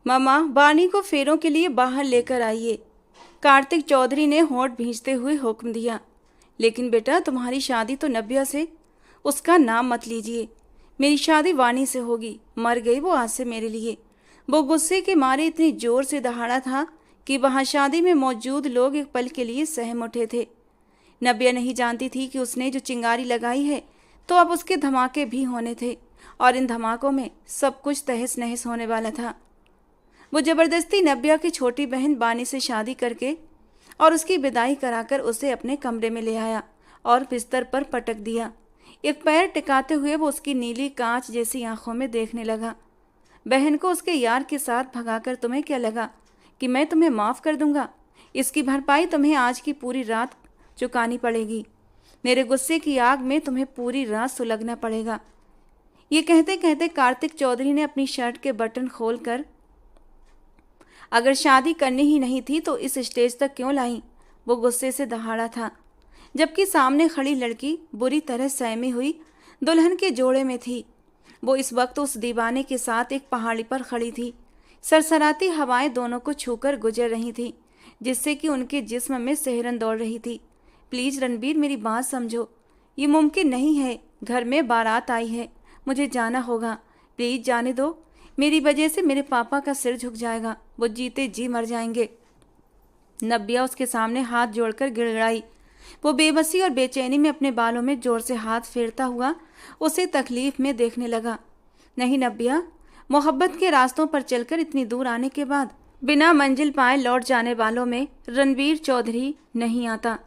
मामा, बानी को फेरों के लिए बाहर लेकर आइए। कार्तिक चौधरी ने होंठ भींचते हुए हुक्म दिया। लेकिन बेटा, तुम्हारी शादी तो नब्या से। उसका नाम मत लीजिए। मेरी शादी वानी से होगी। मर गई वो आज से मेरे लिए। वो गुस्से के मारे इतनी जोर से दहाड़ा था कि वहां शादी में मौजूद लोग एक पल के लिए सहम उठे थे। नब्या नहीं जानती थी कि उसने जो चिंगारी लगाई है तो अब उसके धमाके भी होने थे, और इन धमाकों में सब कुछ तहस नहस होने वाला था। वो जबरदस्ती नब्या की छोटी बहन बानी से शादी करके और उसकी विदाई कराकर उसे अपने कमरे में ले आया और बिस्तर पर पटक दिया। एक पैर टिकाते हुए वो उसकी नीली कांच जैसी आंखों में देखने लगा। बहन को उसके यार के साथ भगाकर तुम्हें क्या लगा कि मैं तुम्हें माफ़ कर दूंगा? इसकी भरपाई तुम्हें आज की पूरी रात चुकानी पड़ेगी। मेरे गुस्से की आग में तुम्हें पूरी रात सुलगना पड़ेगा। ये कहते कहते कार्तिक चौधरी ने अपनी शर्ट के बटन खोलकर, अगर शादी करनी ही नहीं थी तो इस स्टेज तक क्यों लाई? वो गुस्से से दहाड़ा था, जबकि सामने खड़ी लड़की बुरी तरह सहमी हुई दुल्हन के जोड़े में थी। वो इस वक्त उस दीवाने के साथ एक पहाड़ी पर खड़ी थी। सरसराती हवाएं दोनों को छूकर गुजर रही थीं, जिससे कि उनके जिस्म में सिहरन दौड़ रही थी। प्लीज़ रणबीर, मेरी बात समझो। ये मुमकिन नहीं है। घर में बारात आई है, मुझे जाना होगा। प्लीज़ जाने दो। मेरी वजह से मेरे पापा का सिर झुक जाएगा। वो जीते जी मर जाएंगे। नब्या उसके सामने हाथ जोड़कर गिड़गिड़ाई। वो बेबसी और बेचैनी में अपने बालों में जोर से हाथ फेरता हुआ उसे तकलीफ में देखने लगा। नहीं नब्या, मोहब्बत के रास्तों पर चलकर इतनी दूर आने के बाद बिना मंजिल पाए लौट जाने वालों में रणबीर चौधरी नहीं आता।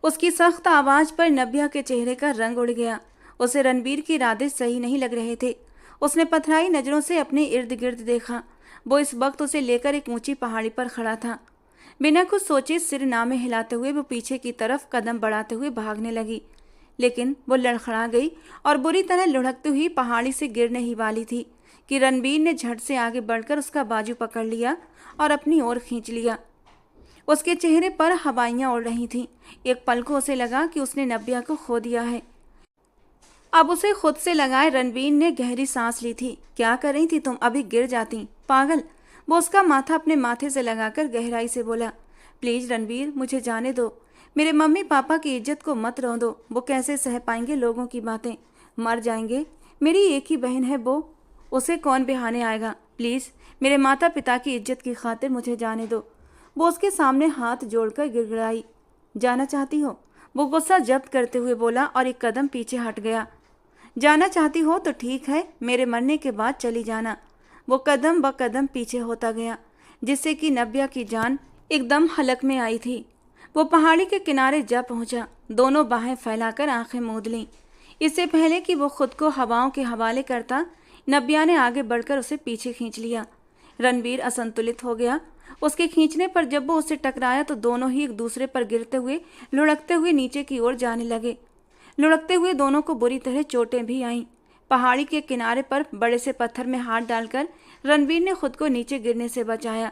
उसकी सख्त आवाज पर नब्या के चेहरे का रंग उड़ गया। उसे रणबीर के इरादे सही नहीं लग रहे थे। उसने पथराई नजरों से अपने इर्द गिर्द देखा। वो इस वक्त उसे लेकर एक ऊंची पहाड़ी पर खड़ा था। बिना कुछ सोचे सिर नामे हिलाते हुए वो पीछे की तरफ कदम बढ़ाते हुए भागने लगी, लेकिन वो लड़खड़ा गई और बुरी तरह लुढ़कती हुई पहाड़ी से गिरने ही वाली थी कि रणबीर ने झट से आगे बढ़कर उसका बाजू पकड़ लिया और अपनी ओर खींच लिया। उसके चेहरे पर हवाइयां उड़ रही थीं। एक पल को उसे लगा कि उसने नब्या को खो दिया है। अब उसे खुद से लगाए रणबीर ने गहरी सांस ली थी। क्या कर रही थी तुम? अभी गिर जाती पागल। वो उसका माथा अपने माथे से लगाकर गहराई से बोला। प्लीज रणबीर, मुझे जाने दो। मेरे मम्मी पापा की इज्जत को मत रौंदो। वो कैसे सह पाएंगे लोगों की बातें? मर जाएंगे। मेरी एक ही बहन है वो, उसे कौन बिहाने आएगा? प्लीज मेरे माता पिता की इज्जत की खातिर मुझे जाने दो। वो उसके सामने हाथ जोड़कर गिड़गिड़ाई। जाना चाहती हो? वो गुस्सा जब्त करते हुए बोला और एक कदम पीछे हट गया। जाना चाहती हो तो ठीक है, मेरे मरने के बाद चली जाना। वो कदम ब कदम पीछे होता गया, जिससे कि नब्या की जान एकदम हलक में आई थी। वो पहाड़ी के किनारे जा पहुंचा। दोनों बाहें फैलाकर आंखें मूंद लीं। इससे पहले कि वो खुद को हवाओं के हवाले करता, नब्या ने आगे बढ़कर उसे पीछे खींच लिया। रणबीर असंतुलित हो गया। उसके खींचने पर जब वो उससे टकराया तो दोनों ही एक दूसरे पर गिरते हुए लुढ़कते हुए नीचे की ओर जाने लगे। लुढ़कते हुए दोनों को बुरी तरह चोटें भी आईं। पहाड़ी के किनारे पर बड़े से पत्थर में हाथ डालकर रणबीर ने खुद को नीचे गिरने से बचाया।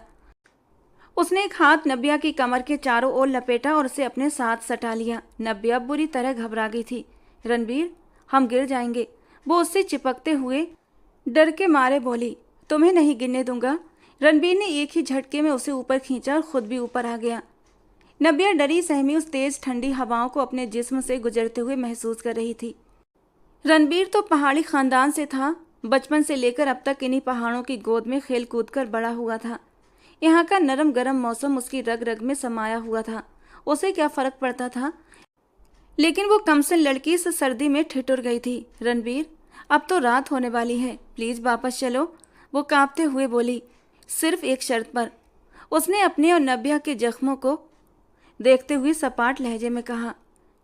उसने एक हाथ नब्या की कमर के चारों ओर लपेटा और उसे अपने साथ सटा लिया। नब्या बुरी तरह घबरा गई थी। रणबीर, हम गिर जाएंगे। वो उससे चिपकते हुए डर के मारे बोली। तुम्हें नहीं गिरने दूंगा। रणबीर ने एक ही झटके में उसे ऊपर खींचा और खुद भी ऊपर आ गया। नब्या डरी सहमी उस तेज ठंडी हवाओं को अपने जिस्म से गुजरते हुए महसूस कर रही थी। रणबीर तो पहाड़ी खानदान से था। बचपन से लेकर अब तक इन्हीं पहाड़ों की गोद में खेल कूद कर बड़ा हुआ था। यहाँ का नरम गरम मौसम उसकी रग रग में समाया हुआ था। उसे क्या फर्क पड़ता था? लेकिन वो कमसिन लड़की इस सर्दी में ठिठुर गई थी। रणबीर, अब तो रात होने वाली है, प्लीज वापस चलो। वो कांपते हुए बोली। सिर्फ एक शर्त पर, उसने अपने और नब्या के जख्मों को देखते हुए सपाट लहजे में कहा।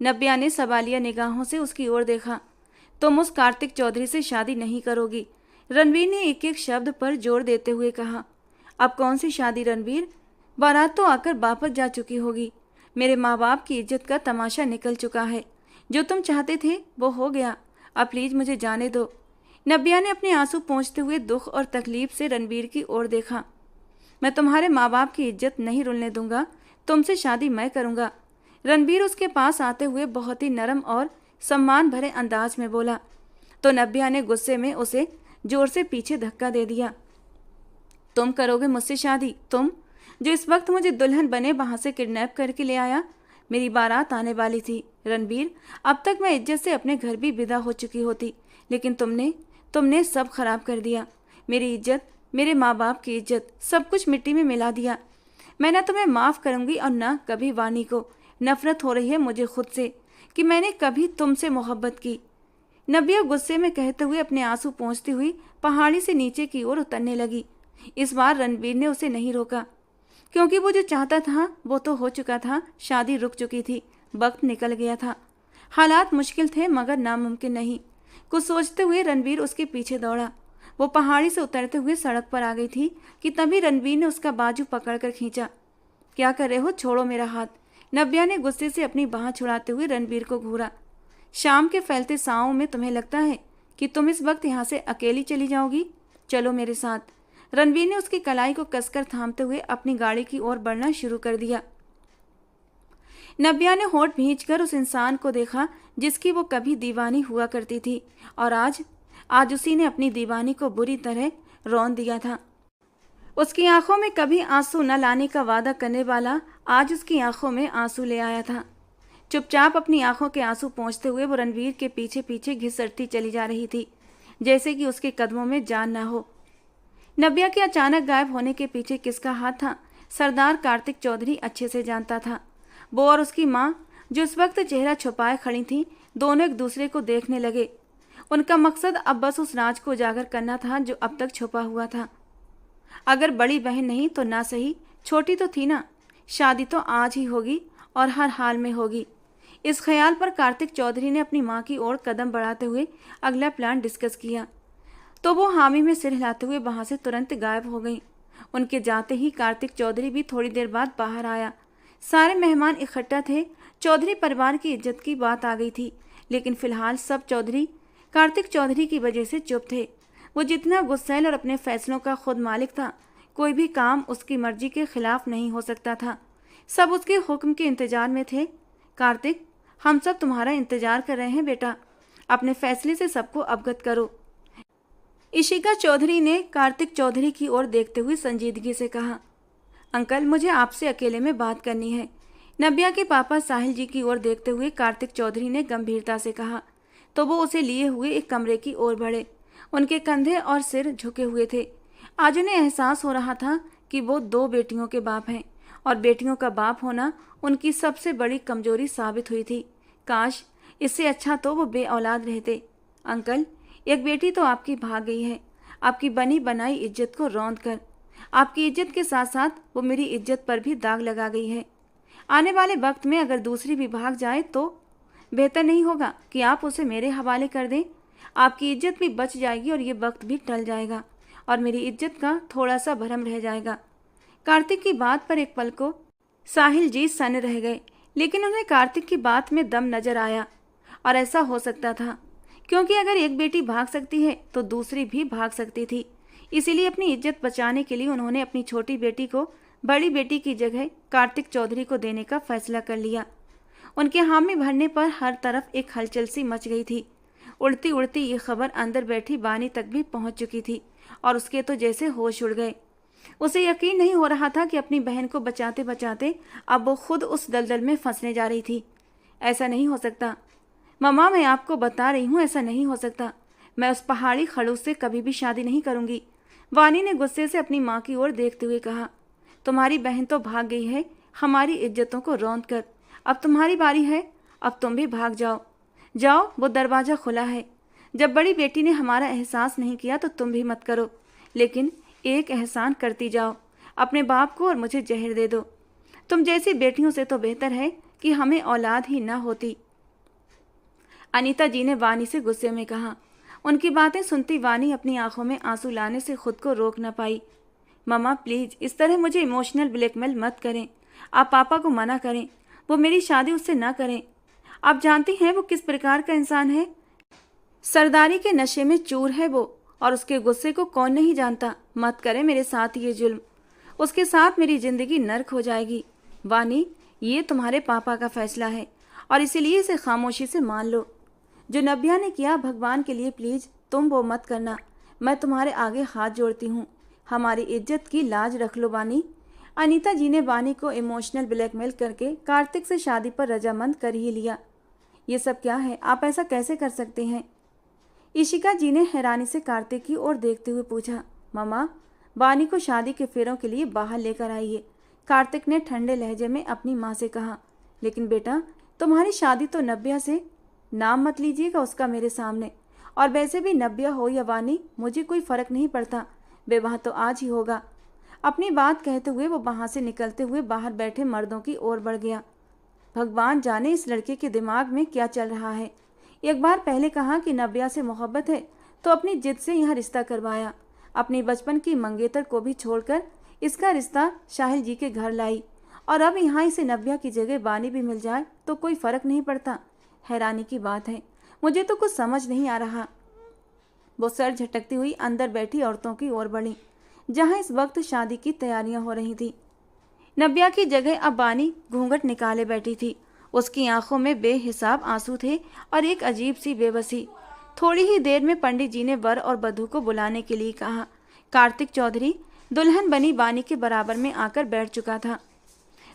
नब्या ने सवालिया निगाहों से उसकी ओर देखा। तुम उस कार्तिक चौधरी से शादी नहीं करोगी, रणबीर ने एक एक शब्द पर जोर देते हुए कहा। अब कौन सी शादी रणबीर? बारात तो आकर वापस जा चुकी होगी। मेरे माँ बाप की इज्जत का तमाशा निकल चुका है। जो तुम चाहते थे वो हो गया। अब प्लीज मुझे जाने दो। नब्या ने अपने आंसू पोंछते हुए दुख और तकलीफ से रणबीर की ओर देखा। मैं तुम्हारे माँ बाप की इज्जत नहीं रुलने दूंगा। तुमसे शादी मैं करूंगा। रणबीर उसके पास आते हुए बहुत ही नरम और सम्मान भरे अंदाज में बोला, तो नब्या ने गुस्से में उसे जोर से पीछे धक्का दे दिया। तुम करोगे मुझसे शादी? तुम जो इस वक्त मुझे दुल्हन बने वहां से किडनैप करके ले आया। मेरी बारात आने वाली थी रणबीर। अब तक मैं इज्जत से अपने घर भी विदा हो चुकी होती, लेकिन तुमने सब खराब कर दिया। मेरी इज्जत, मेरे माँ बाप की इज्जत, सब कुछ मिट्टी में मिला दिया। मैं ना तुम्हें माफ़ करूंगी और ना कभी वानी को। नफरत हो रही है मुझे खुद से कि मैंने कभी तुमसे मोहब्बत की। नबिया गुस्से में कहते हुए अपने आंसू पोंछती हुई पहाड़ी से नीचे की ओर उतरने लगी। इस बार रणबीर ने उसे नहीं रोका, क्योंकि वो जो चाहता था वो तो हो चुका था। शादी रुक चुकी थी, वक्त निकल गया था। हालात मुश्किल थे मगर नामुमकिन नहीं। कुछ सोचते हुए रणबीर उसके पीछे दौड़ा। वो पहाड़ी से उतरते हुए सड़क पर आ गई थी कि तभी रणबीर ने उसका बाजू पकड़कर खींचा। क्या कर रहे हो? छोड़ो मेरा हाथ। नव्या ने गुस्से से अपनी बाह छुड़ाते हुए रणबीर को घूरा। शाम के फैलते साँवों में तुम्हें लगता है कि तुम इस वक्त यहाँ से अकेली चली जाओगी? चलो मेरे साथ। रणबीर ने उसकी कलाई को कसकर थामते हुए अपनी गाड़ी की ओर बढ़ना शुरू कर दिया। नव्या ने होठ भींचकर उस इंसान को देखा जिसकी वो कभी दीवानी हुआ करती थी, और आज उसी ने अपनी दीवानी को बुरी तरह रौंद दिया था। उसकी आंखों में कभी आंसू न लाने का वादा करने वाला आज उसकी आंखों में आंसू ले आया था। चुपचाप अपनी आंखों के आंसू पोंछते हुए वो रणवीर के पीछे पीछे घिसटती चली जा रही थी, जैसे कि उसके कदमों में जान न हो। नव्या के अचानक गायब होने के पीछे किसका हाथ था, सरदार कार्तिक चौधरी अच्छे से जानता था। वो और उसकी माँ, जो इस वक्त चेहरा छुपाए खड़ी थी, दोनों एक दूसरे को देखने लगे। उनका मकसद अब बस उस राज को उजागर करना था जो अब तक छुपा हुआ था। अगर बड़ी बहन नहीं तो ना सही, छोटी तो थी ना। शादी तो आज ही होगी और हर हाल में होगी। इस ख्याल पर कार्तिक चौधरी ने अपनी माँ की ओर कदम बढ़ाते हुए अगला प्लान डिस्कस किया, तो वो हामी में सिर हिलाते हुए वहां से तुरंत गायब हो गई। उनके जाते ही कार्तिक चौधरी भी थोड़ी देर बाद बाहर आया। सारे मेहमान इकट्ठा थे। चौधरी परिवार की इज्जत की बात आ गई थी, लेकिन फिलहाल सब चौधरी कार्तिक चौधरी की वजह से चुप थे। वो जितना गुस्सैल और अपने फैसलों का खुद मालिक था, कोई भी काम उसकी मर्जी के खिलाफ नहीं हो सकता था। सब उसके हुक्म के इंतजार में थे। कार्तिक, हम सब तुम्हारा इंतजार कर रहे हैं बेटा, अपने फैसले से सबको अवगत करो। इशिका चौधरी ने कार्तिक चौधरी की ओर देखते हुए संजीदगी से कहा। अंकल, मुझे आपसे अकेले में बात करनी है। नव्या के पापा साहिल जी की ओर देखते हुए कार्तिक चौधरी ने गंभीरता से कहा, तो वो उसे लिए हुए एक कमरे की ओर बढ़े। उनके कंधे और सिर झुके हुए थे। आज उन्हें एहसास हो रहा था कि वो 2 बेटियों के बाप हैं, और बेटियों का बाप होना उनकी सबसे बड़ी कमजोरी साबित हुई थी। काश इससे अच्छा तो वो बे औलाद रहते। अंकल, एक बेटी तो आपकी भाग गई है, आपकी बनी बनाई इज्जत को रौंद कर। आपकी इज्जत के साथ साथ वो मेरी इज्जत पर भी दाग लगा गई है। आने वाले वक्त में अगर दूसरी भी भाग जाए तो बेहतर नहीं होगा कि आप उसे मेरे हवाले कर दें? आपकी इज्जत भी बच जाएगी और ये वक्त भी टल जाएगा, और मेरी इज्जत का थोड़ा सा भरम रह जाएगा। कार्तिक की बात पर एक पल को साहिल जी सन्न रह गए, लेकिन उन्हें कार्तिक की बात में दम नजर आया। और ऐसा हो सकता था, क्योंकि अगर एक बेटी भाग सकती है तो दूसरी भी भाग सकती थी। इसीलिए अपनी इज्जत बचाने के लिए उन्होंने अपनी छोटी बेटी को बड़ी बेटी की जगह कार्तिक चौधरी को देने का फैसला कर लिया। उनके हामी भरने पर हर तरफ एक हलचल सी मच गई थी। उड़ती उड़ती ये खबर अंदर बैठी वानी तक भी पहुंच चुकी थी, और उसके तो जैसे होश उड़ गए। उसे यकीन नहीं हो रहा था कि अपनी बहन को बचाते बचाते अब वो खुद उस दलदल में फंसने जा रही थी। ऐसा नहीं हो सकता मम्मा, मैं आपको बता रही हूँ, ऐसा नहीं हो सकता। मैं उस पहाड़ी खड़ूस से कभी भी शादी नहीं करूँगी। वानी ने गुस्से से अपनी माँ की ओर देखते हुए कहा। तुम्हारी बहन तो भाग गई है हमारी इज्जतों को रौंद कर। अब तुम्हारी बारी है, अब तुम भी भाग जाओ। जाओ, वो दरवाज़ा खुला है। जब बड़ी बेटी ने हमारा एहसास नहीं किया तो तुम भी मत करो, लेकिन एक एहसान करती जाओ, अपने बाप को और मुझे जहर दे दो। तुम जैसी बेटियों से तो बेहतर है कि हमें औलाद ही ना होती। अनीता जी ने वानी से गुस्से में कहा। उनकी बातें सुनती वानी अपनी आंखों में आंसू लाने से खुद को रोक न पाई। मम्मा प्लीज़, इस तरह मुझे इमोशनल ब्लैकमेल मत करें। आप पापा को मना करें, वो मेरी शादी उससे ना करें। आप जानती हैं वो किस प्रकार का इंसान है। सरदारी के नशे में चूर है वो, और उसके गुस्से को कौन नहीं जानता। मत करें मेरे साथ ये जुल्म, उसके साथ मेरी ज़िंदगी नर्क हो जाएगी। वानी, ये तुम्हारे पापा का फैसला है और इसीलिए इसे खामोशी से मान लो। जो नव्या ने किया, भगवान के लिए प्लीज़ तुम वो मत करना। मैं तुम्हारे आगे हाथ जोड़ती हूँ। हमारी इज्जत की लाज रख लो बानी। अनीता जी ने बानी को इमोशनल ब्लैकमेल करके कार्तिक से शादी पर रजामंद कर ही लिया। ये सब क्या है? आप ऐसा कैसे कर सकते हैं? इशिका जी ने हैरानी से कार्तिक की ओर देखते हुए पूछा। मामा, बानी को शादी के फेरों के लिए बाहर लेकर आइए, कार्तिक ने ठंडे लहजे में अपनी माँ से कहा। लेकिन बेटा, तुम्हारी शादी तो नब्या से। नाम मत लीजिएगा उसका मेरे सामने। और वैसे भी नब्या हो या वानी, मुझे कोई फर्क नहीं पड़ता, विवाह तो आज ही होगा। अपनी बात कहते हुए वो वहाँ से निकलते हुए बाहर बैठे मर्दों की ओर बढ़ गया। भगवान जाने इस लड़के के दिमाग में क्या चल रहा है। एक बार पहले कहा कि नब्या से मोहब्बत है तो अपनी जिद से यह रिश्ता करवाया। अपनी बचपन की मंगेतर को भी छोड़कर इसका रिश्ता साहिल जी के घर लाई, और अब यहाँ इसे नब्या की जगह बानी भी मिल जाए तो कोई फर्क नहीं पड़ता। हैरानी की बात है, मुझे तो कुछ समझ नहीं आ रहा। वो सर झटकती हुई अंदर बैठी औरतों की ओर बढ़ी, जहाँ इस वक्त शादी की तैयारियां हो रही थी। नब्या की जगह अब बानी घूंघट निकाले बैठी थी। उसकी आंखों में बेहिसाब आंसू थे और एक अजीब सी बेबसी। थोड़ी ही देर में पंडित जी ने वर और वधू को बुलाने के लिए कहा। कार्तिक चौधरी दुल्हन बनी बानी के बराबर में आकर बैठ चुका था।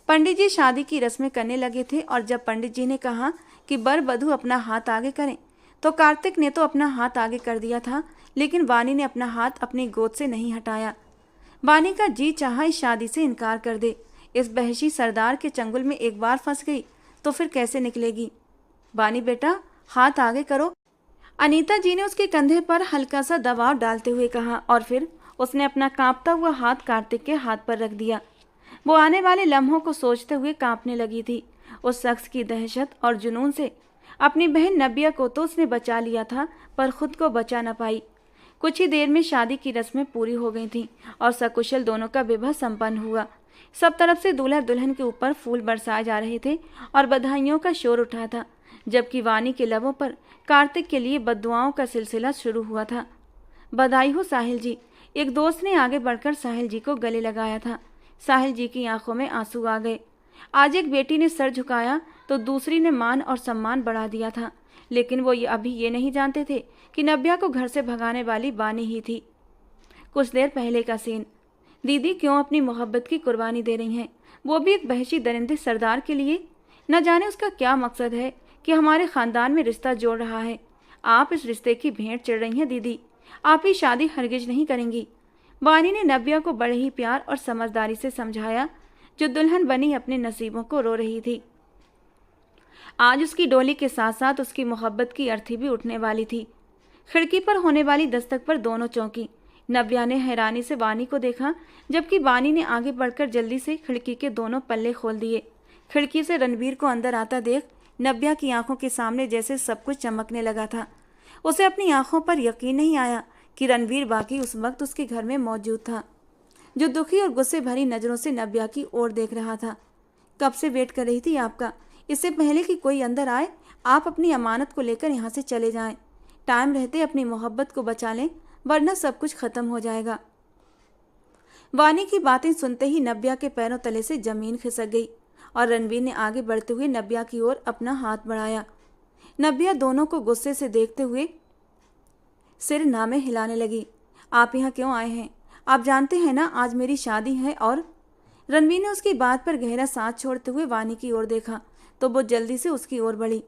पंडित जी शादी की रस्में करने लगे थे और जब पंडित जी ने कहा कि वर वधू अपना हाथ आगे करें तो कार्तिक ने तो अपना हाथ आगे कर दिया था, लेकिन बानी ने अपना हाथ अपनी गोद से नहीं हटाया। बानी का जी चाहा इस शादी से इनकार कर दे। इस बहशी सरदार के चंगुल में एक बार फंस गई तो फिर कैसे निकलेगी। बानी बेटा, हाथ आगे करो, अनीता जी ने उसके कंधे पर हल्का सा दबाव डालते हुए कहा, और फिर उसने अपना कांपता हुआ हाथ कार्तिक के हाथ पर रख दिया। वो आने वाले लम्हों को सोचते हुए कांपने लगी थी। उस शख्स की दहशत और जुनून से अपनी बहन नबिया को तो उसने बचा लिया था, पर खुद को बचा न पाई। कुछ ही देर में शादी की रस्में पूरी हो गई थीं और सकुशल दोनों का विवाह संपन्न हुआ। सब तरफ से दूल्हा दुल्हन के ऊपर फूल बरसाए जा रहे थे और बधाइयों का शोर उठा था, जबकि वानी के लबों पर कार्तिक के लिए बद्दुआओं का सिलसिला शुरू हुआ था। बधाई हो साहिल जी, एक दोस्त ने आगे बढ़कर साहिल जी को गले लगाया था। साहिल जी की आंखों में आंसू आ गए। आज एक बेटी ने सर झुकाया तो दूसरी ने मान और सम्मान बढ़ा दिया था, लेकिन वो अभी ये नहीं जानते थे कि नब्या को घर से भगाने वाली बानी ही थी। कुछ देर पहले का सीन। दीदी क्यों अपनी मोहब्बत की कुर्बानी दे रही हैं, वो भी एक बहशी दरिंदे सरदार के लिए। न जाने उसका क्या मकसद है कि हमारे खानदान में रिश्ता जोड़ रहा है। आप इस रिश्ते की भेंट चढ़ रही हैं दीदी, आप ही शादी हरगिज नहीं करेंगी। बानी ने नब्या को बड़े ही प्यार और समझदारी से समझाया, जो दुल्हन बनी अपने नसीबों को रो रही थी। आज उसकी डोली के साथ साथ उसकी मोहब्बत की अर्थी भी उठने वाली थी। खिड़की पर होने वाली दस्तक पर दोनों चौंकी। नब्या ने हैरानी से बानी को देखा, जबकि बानी ने आगे बढ़कर जल्दी से खिड़की के दोनों पल्ले खोल दिए। खिड़की से रणवीर को अंदर आता देख नब्या की आंखों के सामने जैसे सब कुछ चमकने लगा था। उसे अपनी आंखों पर यकीन नहीं आया कि रणवीर बाकी उस वक्त उसके घर में मौजूद था, जो दुखी और गुस्से भरी नज़रों से नब्या की ओर देख रहा था। कब से वेट कर रही थी आपका, इससे पहले कि कोई अंदर आए आप अपनी अमानत को लेकर यहाँ से चले जाएं। टाइम रहते अपनी मोहब्बत को बचा लें, वरना सब कुछ खत्म हो जाएगा। वानी की बातें सुनते ही नब्या के पैरों तले से जमीन खिसक गई और रणवीर ने आगे बढ़ते हुए नब्या की ओर अपना हाथ बढ़ाया। नब्या दोनों को गुस्से से देखते हुए सिर नामे हिलाने लगी। आप यहाँ क्यों आए हैं? आप जानते हैं ना आज मेरी शादी है। और रणवीर ने उसकी बात पर गहरा सांस छोड़ते हुए वानी की ओर देखा तो वो जल्दी से उसकी ओर बढ़ी।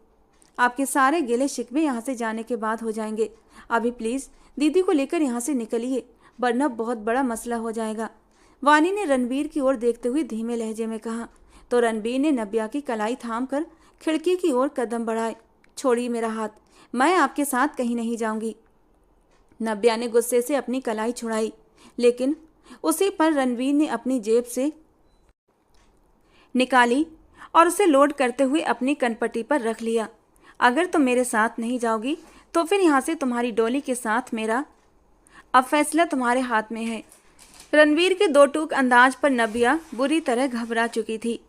आपके सारे गिले शिकवे यहाँ से जाने के बाद हो जाएंगे। अभी प्लीज़ दीदी को लेकर यहाँ से निकलिए, वरना बहुत बड़ा मसला हो जाएगा, वानी ने रणवीर की ओर देखते हुए धीमे लहजे में कहा। तो रणवीर ने नब्या की कलाई थाम कर खिड़की की ओर कदम बढ़ाए। छोड़िए मेरा हाथ, मैं आपके साथ कहीं नहीं जाऊंगी। नब्या ने गुस्से से अपनी कलाई छुड़ाई, लेकिन उसी पर रणवीर ने अपनी जेब से निकाली और उसे लोड करते हुए अपनी कनपट्टी पर रख लिया। अगर तुम मेरे साथ नहीं जाओगी तो फिर यहाँ से तुम्हारी डोली के साथ मेरा अब फैसला तुम्हारे हाथ में है। रणवीर के दो टूक अंदाज पर नब्या बुरी तरह घबरा चुकी थी।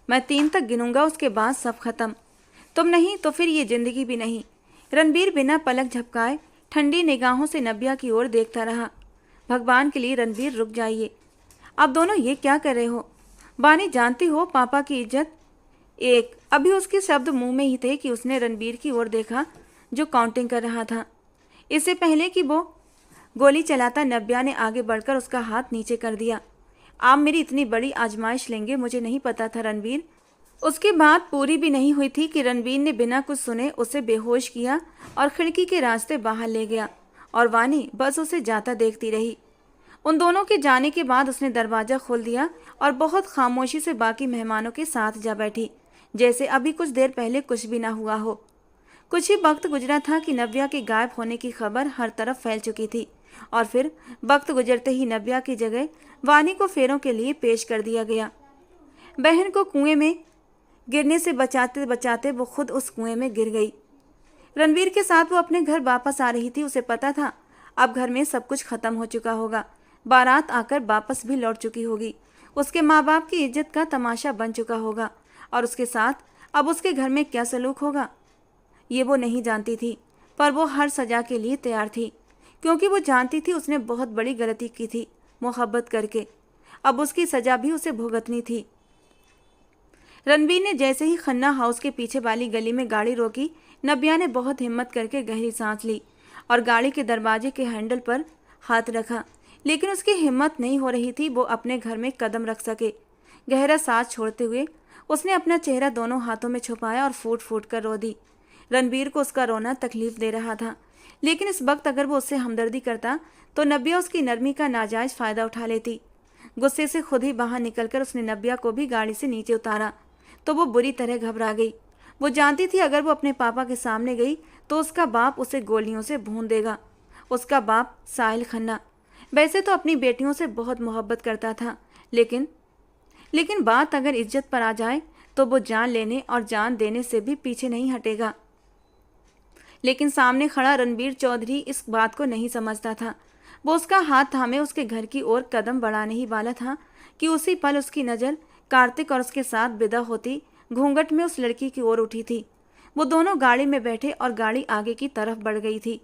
मैं 3 तक गिनूंगा, उसके बाद सब खत्म। तुम नहीं तो फिर ये जिंदगी भी नहीं। रणवीर बिना पलक झपकाए ठंडी निगाहों से नब्या की ओर देखता रहा। भगवान के लिए रणवीर रुक जाइए, आप दोनों ये क्या कर रहे हो? बानी जानती हो पापा की इज्जत। एक अभी उसके शब्द मुंह में ही थे कि उसने रणवीर की ओर देखा जो काउंटिंग कर रहा था। इससे पहले कि वो गोली चलाता नब्या ने आगे बढ़कर उसका हाथ नीचे कर दिया। आप मेरी इतनी बड़ी आजमाइश लेंगे, मुझे नहीं पता था रणवीर। उसकी बात पूरी भी नहीं हुई थी कि रणवीर ने बिना कुछ सुने उसे बेहोश किया और खिड़की के रास्ते बाहर ले गया और वानी बस उसे जाता देखती रही। उन दोनों के जाने के बाद उसने दरवाज़ा खोल दिया और बहुत खामोशी से बाकी मेहमानों के साथ जा बैठी, जैसे अभी कुछ देर पहले कुछ भी ना हुआ हो। कुछ ही वक्त गुजरा था कि नव्या के गायब होने की खबर हर तरफ फैल चुकी थी और फिर वक्त गुजरते ही नव्या की जगह वानी को फेरों के लिए पेश कर दिया गया। बहन को कुएं में गिरने से बचाते बचाते वो खुद उस कुएं में गिर गई। रणवीर के साथ वो अपने घर वापस आ रही थी। उसे पता था अब घर में सब कुछ खत्म हो चुका होगा, बारात आकर वापस भी लौट चुकी होगी, उसके माँ बाप की इज्जत का तमाशा बन चुका होगा और उसके साथ अब उसके घर में क्या सलूक होगा ये वो नहीं जानती थी। पर वो हर सजा के लिए तैयार थी, क्योंकि वो जानती थी उसने बहुत बड़ी गलती की थी मोहब्बत करके। अब उसकी सजा भी उसे भुगतनी थी। रणवीर ने जैसे ही खन्ना हाउस के पीछे वाली गली में गाड़ी रोकी, नब्या ने बहुत हिम्मत करके गहरी सांस ली और गाड़ी के दरवाजे के हैंडल पर हाथ रखा, लेकिन उसकी हिम्मत नहीं हो रही थी वो अपने घर में कदम रख सके। गहरा सांस छोड़ते हुए उसने अपना चेहरा दोनों हाथों में छुपाया और फूट फूट कर रो दी। रणवीर को उसका रोना तकलीफ दे रहा था, लेकिन इस वक्त अगर वो उससे हमदर्दी करता तो नब्या उसकी नरमी का नाजायज फ़ायदा उठा लेती। गुस्से से खुद ही बाहर निकलकर उसने नब्या को भी गाड़ी से नीचे उतारा तो वो बुरी तरह घबरा गई। वो जानती थी अगर वो अपने पापा के सामने गई तो उसका बाप उसे गोलियों से भून देगा। उसका बाप साहिल खन्ना वैसे तो अपनी बेटियों से बहुत मोहब्बत करता था, लेकिन बात अगर इज्जत पर आ जाए तो वो जान लेने और जान देने से भी पीछे नहीं हटेगा। लेकिन सामने खड़ा रणवीर चौधरी इस बात को नहीं समझता था। वो उसका हाथ थामे उसके घर की ओर कदम बढ़ाने ही वाला था कि उसी पल उसकी नज़र कार्तिक और उसके साथ विदा होती घूंघट में उस लड़की की ओर उठी थी। वो दोनों गाड़ी में बैठे और गाड़ी आगे की तरफ बढ़ गई थी।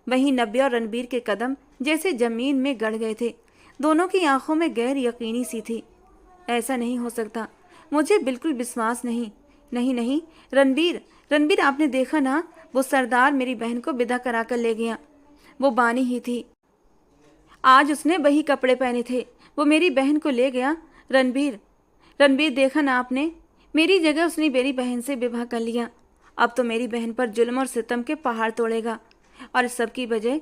वहीं नब्या और रणवीर के कदम जैसे जमीन में गड़ गए थे। दोनों की आंखों में गैर यकीनी सी थी। ऐसा नहीं हो सकता, मुझे बिल्कुल विश्वास नहीं। नहीं नहीं रणवीर, रणवीर आपने देखा ना, वो सरदार मेरी बहन को विदा करा कर ले गया। वो बानी ही थी, आज उसने वही कपड़े पहने थे, वो मेरी बहन को ले गया। रणवीर, रणवीर देखा ना आपने, मेरी जगह उसने मेरी बहन से विवाह कर लिया। अब तो मेरी बहन पर जुल्म और सितम के पहाड़ तोड़ेगा और इस सब की वजह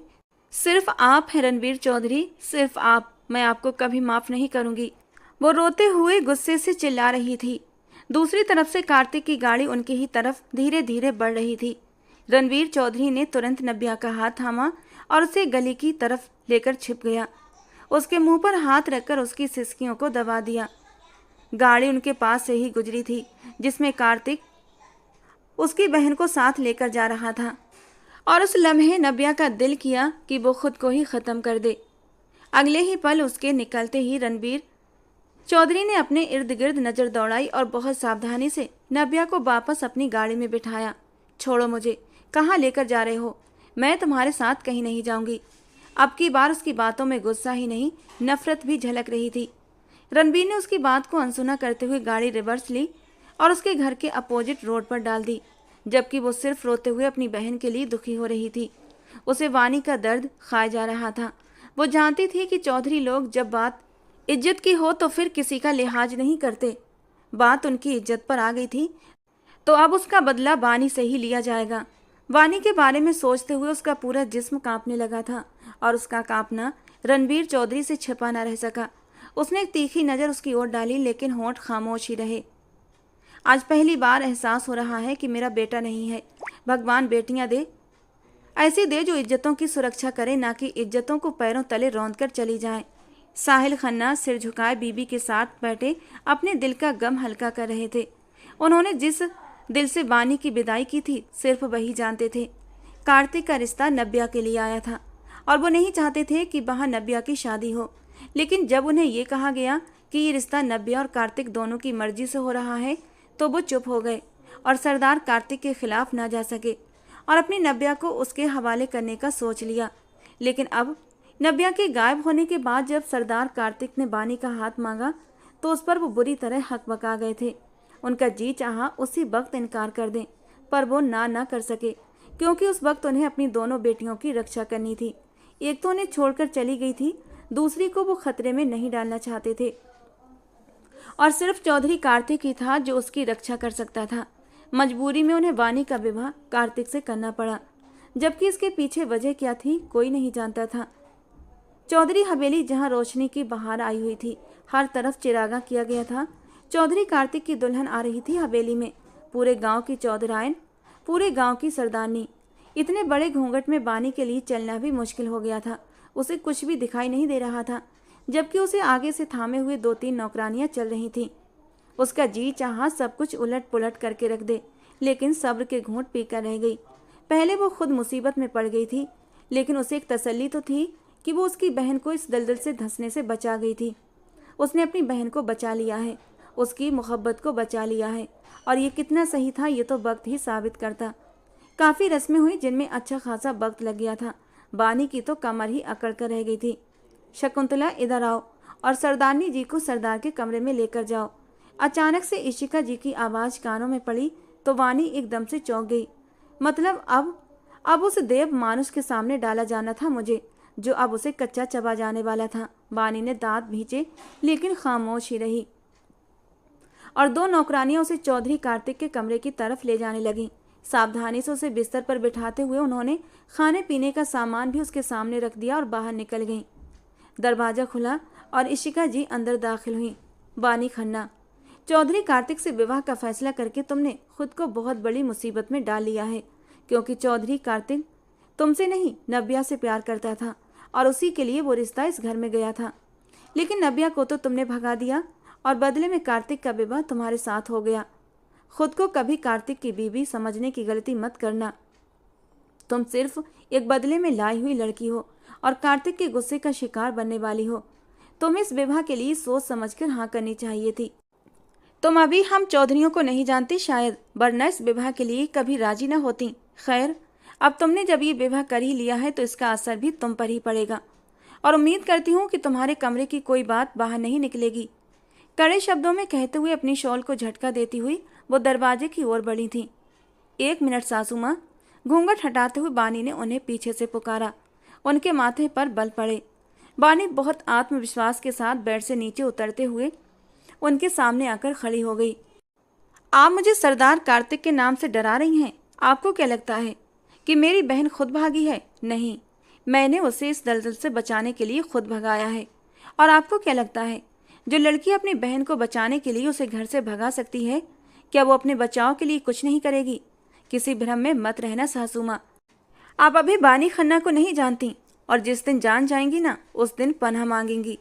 सिर्फ आप हैं रणवीर चौधरी, सिर्फ आप। मैं आपको कभी माफ़ नहीं करूंगी। वो रोते हुए गुस्से से चिल्ला रही थी। दूसरी तरफ से कार्तिक की गाड़ी उनकी ही तरफ धीरे धीरे बढ़ रही थी। रणवीर चौधरी ने तुरंत नब्या का हाथ थामा और उसे गली की तरफ लेकर छिप गया। उसके मुंह पर हाथ रखकर उसकी सिसकियों को दबा दिया। गाड़ी उनके पास से ही गुजरी थी, जिसमें कार्तिक उसकी बहन को साथ लेकर जा रहा था और उस लम्हे नब्या का दिल किया कि वो खुद को ही ख़त्म कर दे। अगले ही पल उसके निकलते ही रणवीर चौधरी ने अपने इर्द गिर्द नज़र दौड़ाई और बहुत सावधानी से नब्या को वापस अपनी गाड़ी में बिठाया। छोड़ो मुझे, कहाँ लेकर जा रहे हो? मैं तुम्हारे साथ कहीं नहीं जाऊंगी। अब की बार उसकी बातों में गुस्सा ही नहीं, नफरत भी झलक रही थी। रणवीर ने उसकी बात को अनसुना करते हुए गाड़ी रिवर्स ली और उसके घर के अपोजिट रोड पर डाल दी, जबकि वो सिर्फ रोते हुए अपनी बहन के लिए दुखी हो रही थी। उसे वानी का दर्द खाया जा रहा था। वो जानती थी कि चौधरी लोग जब बात इज्जत की हो तो फिर किसी का लिहाज नहीं करते। बात उनकी इज्जत पर आ गई थी तो अब उसका बदला वानी से ही लिया जाएगा। वानी के बारे में सोचते हुए उसका पूरा जिस्म कांपने लगा था और उसका कांपना रणवीर चौधरी से छिपा न रह सका। उसने एक तीखी नज़र उसकी ओर डाली, लेकिन होंठ खामोश ही रहे। आज पहली बार एहसास हो रहा है कि मेरा बेटा नहीं है। भगवान बेटियां दे, ऐसी दे जो इज्जतों की सुरक्षा करे, ना कि इज्जतों को पैरों तले रौंद कर चली जाए। साहिल खन्ना सिर झुकाए बीबी के साथ बैठे अपने दिल का गम हल्का कर रहे थे। उन्होंने जिस दिल से वानी की विदाई की थी सिर्फ वही जानते थे। कार्तिक का रिश्ता नब्या के लिए आया था और वो नहीं चाहते थे कि वहाँ नब्या की शादी हो। लेकिन जब उन्हें ये कहा गया कि ये रिश्ता नब्या और कार्तिक दोनों की मर्जी से हो रहा है तो वो चुप हो गए और सरदार कार्तिक के खिलाफ ना जा सके और अपनी नब्या को उसके हवाले करने का सोच लिया। लेकिन अब नब्या के गायब होने के बाद जब सरदार कार्तिक ने वानी का हाथ मांगा तो उस पर वो बुरी तरह हकबका गए थे। उनका जी चाहा उसी वक्त इनकार कर दें, पर वो ना कर सके, क्योंकि उस वक्त उन्हें अपनी दोनों बेटियों की रक्षा करनी थी। एक तो उन्हें छोड़कर चली गई थी, दूसरी को वो खतरे में नहीं डालना चाहते थे। और सिर्फ चौधरी कार्तिक ही था जो उसकी रक्षा कर सकता था। मजबूरी में उन्हें वानी का विवाह कार्तिक से करना पड़ा, जबकि इसके पीछे वजह क्या थी कोई नहीं जानता था। चौधरी हवेली जहां रोशनी की बहार आई हुई थी, हर तरफ चिरागा किया गया था। चौधरी कार्तिक की दुल्हन आ रही थी हवेली में। पूरे गांव की चौधरायन, पूरे गांव की सरदारनी। इतने बड़े घूंघट में बानी के लिए चलना भी मुश्किल हो गया था। उसे कुछ भी दिखाई नहीं दे रहा था, जबकि उसे आगे से थामे हुए 2-3 नौकरानियां चल रही थीं। उसका जी चाहा सब कुछ उलट पुलट करके रख दे, लेकिन सब्र के घूंट पीकर रह गई। पहले वो खुद मुसीबत में पड़ गई थी, लेकिन उसे एक तसल्ली तो थी कि वो उसकी बहन को इस दलदल से धंसने से बचा गई थी। उसने अपनी बहन को बचा लिया है, उसकी मोहब्बत को बचा लिया है, और ये कितना सही था ये तो वक्त ही साबित करता। काफ़ी रस्में हुई जिनमें अच्छा खासा वक्त लग गया था। बानी की तो कमर ही अकड़ कर रह गई थी। शकुंतला, इधर आओ और सरदारनी जी को सरदार के कमरे में लेकर जाओ। अचानक से इशिका जी की आवाज़ कानों में पड़ी तो वानी एकदम से चौंक गई। मतलब अब उस देव मानुष के सामने डाला जाना था मुझे, जो अब उसे कच्चा चबा जाने वाला था। वानी ने दांत भींचे, लेकिन खामोश ही रही, और 2 नौकरानियां उसे चौधरी कार्तिक के कमरे की तरफ ले जाने लगीं। सावधानी से उसे बिस्तर पर बिठाते हुए उन्होंने खाने पीने का सामान भी उसके सामने रख दिया और बाहर निकल गईं। दरवाजा खुला और इशिका जी अंदर दाखिल हुई। बानी खन्ना, चौधरी कार्तिक से विवाह का फैसला करके तुमने खुद को बहुत बड़ी मुसीबत में डाल लिया है, क्योंकि चौधरी कार्तिक तुमसे नहीं नव्या से प्यार करता था, और उसी के लिए वो रिश्ता इस घर में गया था। लेकिन नव्या को तो तुमने भगा दिया, और बदले में कार्तिक का विवाह तुम्हारे साथ हो गया। खुद को कभी कार्तिक की बीवी समझने की गलती मत करना। तुम सिर्फ एक बदले में लाई हुई लड़की हो और कार्तिक के गुस्से का शिकार बनने वाली हो। तुम इस विवाह के लिए सोच समझकर हाँ करनी चाहिए थी। तुम अभी हम चौधरियों को नहीं जानती शायद, वरना इस विवाह के लिए कभी राजी न होती। खैर, अब तुमने जब ये विवाह कर ही लिया है तो इसका असर भी तुम पर ही पड़ेगा, और उम्मीद करती हूँ कि तुम्हारे कमरे की कोई बात बाहर नहीं निकलेगी। कड़े शब्दों में कहते हुए अपनी शॉल को झटका देती हुई वो दरवाजे की ओर बढ़ी थी। 1 मिनट सासू माँ, घूंघट हटाते हुए बानी ने उन्हें पीछे से पुकारा। उनके माथे पर बल पड़े। बानी बहुत आत्मविश्वास के साथ बेड से नीचे उतरते हुए उनके सामने आकर खड़ी हो गई। आप मुझे सरदार कार्तिक के नाम से डरा रही हैं? आपको क्या लगता है कि मेरी बहन खुद भागी है? नहीं, मैंने उसे इस दलदल से बचाने के लिए खुद भगाया है। और आपको क्या लगता है, जो लड़की अपनी बहन को बचाने के लिए उसे घर से भगा सकती है, क्या वो अपने बचाव के लिए कुछ नहीं करेगी? किसी भ्रम में मत रहना सासू माँ। आप अभी बानी खन्ना को नहीं जानती, और जिस दिन जान जाएंगी ना, उस दिन पनाह मांगेंगी।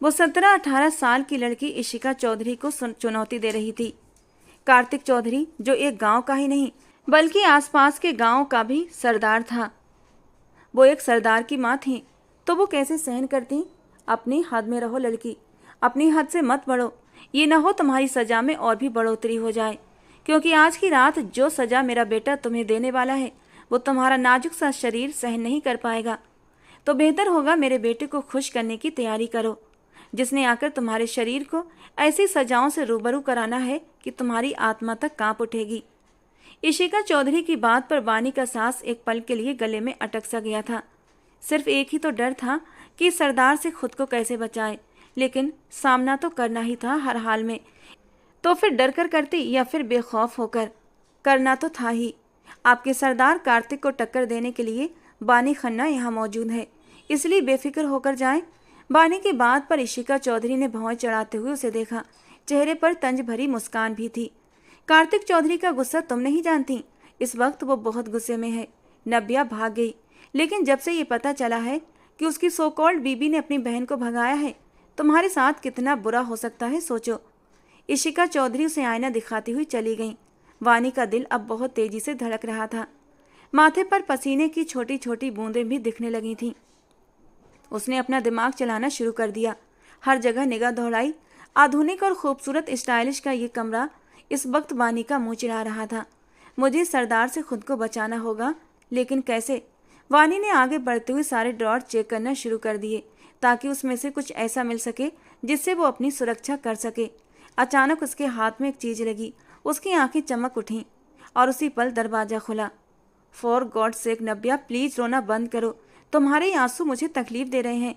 वो 17-18 साल की लड़की इशिका चौधरी को चुनौती दे रही थी। कार्तिक चौधरी, जो एक गांव का ही नहीं बल्कि आसपास के गांव का भी सरदार था, वो एक सरदार की माँ थी, तो वो कैसे सहन करती? अपनी हद में रहो लड़की, अपनी हद से मत बढ़ो। ये ना हो तुम्हारी सजा में और भी बढ़ोतरी हो जाए, क्योंकि आज की रात जो सजा मेरा बेटा तुम्हें देने वाला है वो तुम्हारा नाजुक सा शरीर सहन नहीं कर पाएगा। तो बेहतर होगा मेरे बेटे को खुश करने की तैयारी करो, जिसने आकर तुम्हारे शरीर को ऐसी सजाओं से रूबरू कराना है कि तुम्हारी आत्मा तक कांप उठेगी। इशिका चौधरी की बात पर बानी का सांस एक पल के लिए गले में अटक सा गया था। सिर्फ एक ही तो डर था कि सरदार से खुद को कैसे बचाए, लेकिन सामना तो करना ही था हर हाल में। तो फिर डर कर करती या फिर बेखौफ होकर? करना तो था ही। आपके सरदार कार्तिक को टक्कर देने के लिए बानी खन्ना यहाँ मौजूद है, इसलिए बेफिक्र होकर जाएं। बानी की बात पर इशिका चौधरी ने भौं चढ़ाते हुए उसे देखा। चेहरे पर तंज भरी मुस्कान भी थी। कार्तिक चौधरी का गुस्सा तुम नहीं जानती। इस वक्त वो बहुत गुस्से में है। नव्या भाग गई, लेकिन जब से ये पता चला है कि उसकी सो कॉल्ड बीबी ने अपनी बहन को भगाया है, तुम्हारे साथ कितना बुरा हो सकता है सोचो। इशिका चौधरी उसे आईना दिखाती हुई चली गई। वानी का दिल अब बहुत तेजी से धड़क रहा था। माथे पर पसीने की छोटी छोटी बूंदें भी दिखने लगी थीं। उसने अपना दिमाग चलाना शुरू कर दिया। हर जगह निगाह दौड़ाई। आधुनिक और खूबसूरत स्टाइलिश का ये कमरा इस वक्त वानी का मुंह चिढ़ा रहा था। मुझे सरदार से खुद को बचाना होगा, लेकिन कैसे? वानी ने आगे बढ़ते हुए सारे ड्रॉर चेक करना शुरू कर दिए, ताकि उसमें से कुछ ऐसा मिल सके जिससे वो अपनी सुरक्षा कर सके। अचानक उसके हाथ में एक चीज लगी। उसकी आंखें चमक उठीं और उसी पल दरवाजा खुला। For God sake Navya, please रोना बंद करो। तुम्हारे ये आंसू मुझे तकलीफ दे रहे हैं।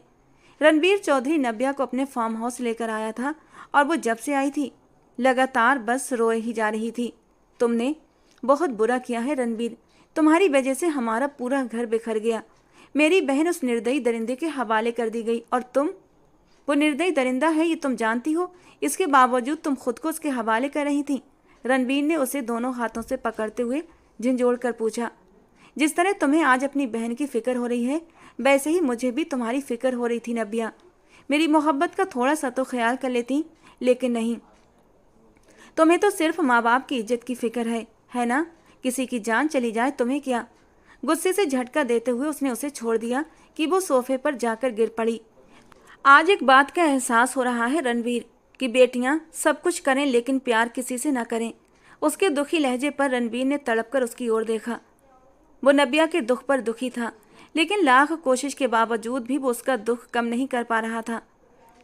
रणबीर चौधरी नब्या को अपने फार्म हाउस लेकर आया था और वो जब से आई थी लगातार बस रोए ही जा रही थी। तुमने बहुत बुरा किया है रणबीर, तुम्हारी वजह से हमारा पूरा घर बिखर गया। मेरी बहन उस निर्दयी दरिंदे के हवाले कर दी गई और तुम, वो निर्दयी दरिंदा है ये तुम जानती हो, इसके बावजूद तुम खुद को उसके हवाले कर रही थी। रणबीर ने उसे दोनों हाथों से पकड़ते हुए झंझोड़ कर पूछा। जिस तरह तुम्हें आज अपनी बहन की फिक्र हो रही है वैसे ही मुझे भी तुम्हारी फिक्र हो रही थी नब्या। मेरी मोहब्बत का थोड़ा सा तो ख्याल कर लेती, लेकिन नहीं। तुम्हें तो सिर्फ माँ बाप की इज्जत की फिक्र है ना? किसी की जान चली जाए तुम्हें क्या? गुस्से से झटका देते हुए उसने उसे छोड़ दिया कि वो सोफे पर जाकर गिर पड़ी। आज एक बात का एहसास हो रहा है रणबीर कि बेटियां सब कुछ करें लेकिन प्यार किसी से ना करें। उसके दुखी लहजे पर रणबीर ने तड़प कर उसकी ओर देखा। वो नब्या के दुख पर दुखी था, लेकिन लाख कोशिश के बावजूद भी वो उसका दुख कम नहीं कर पा रहा था।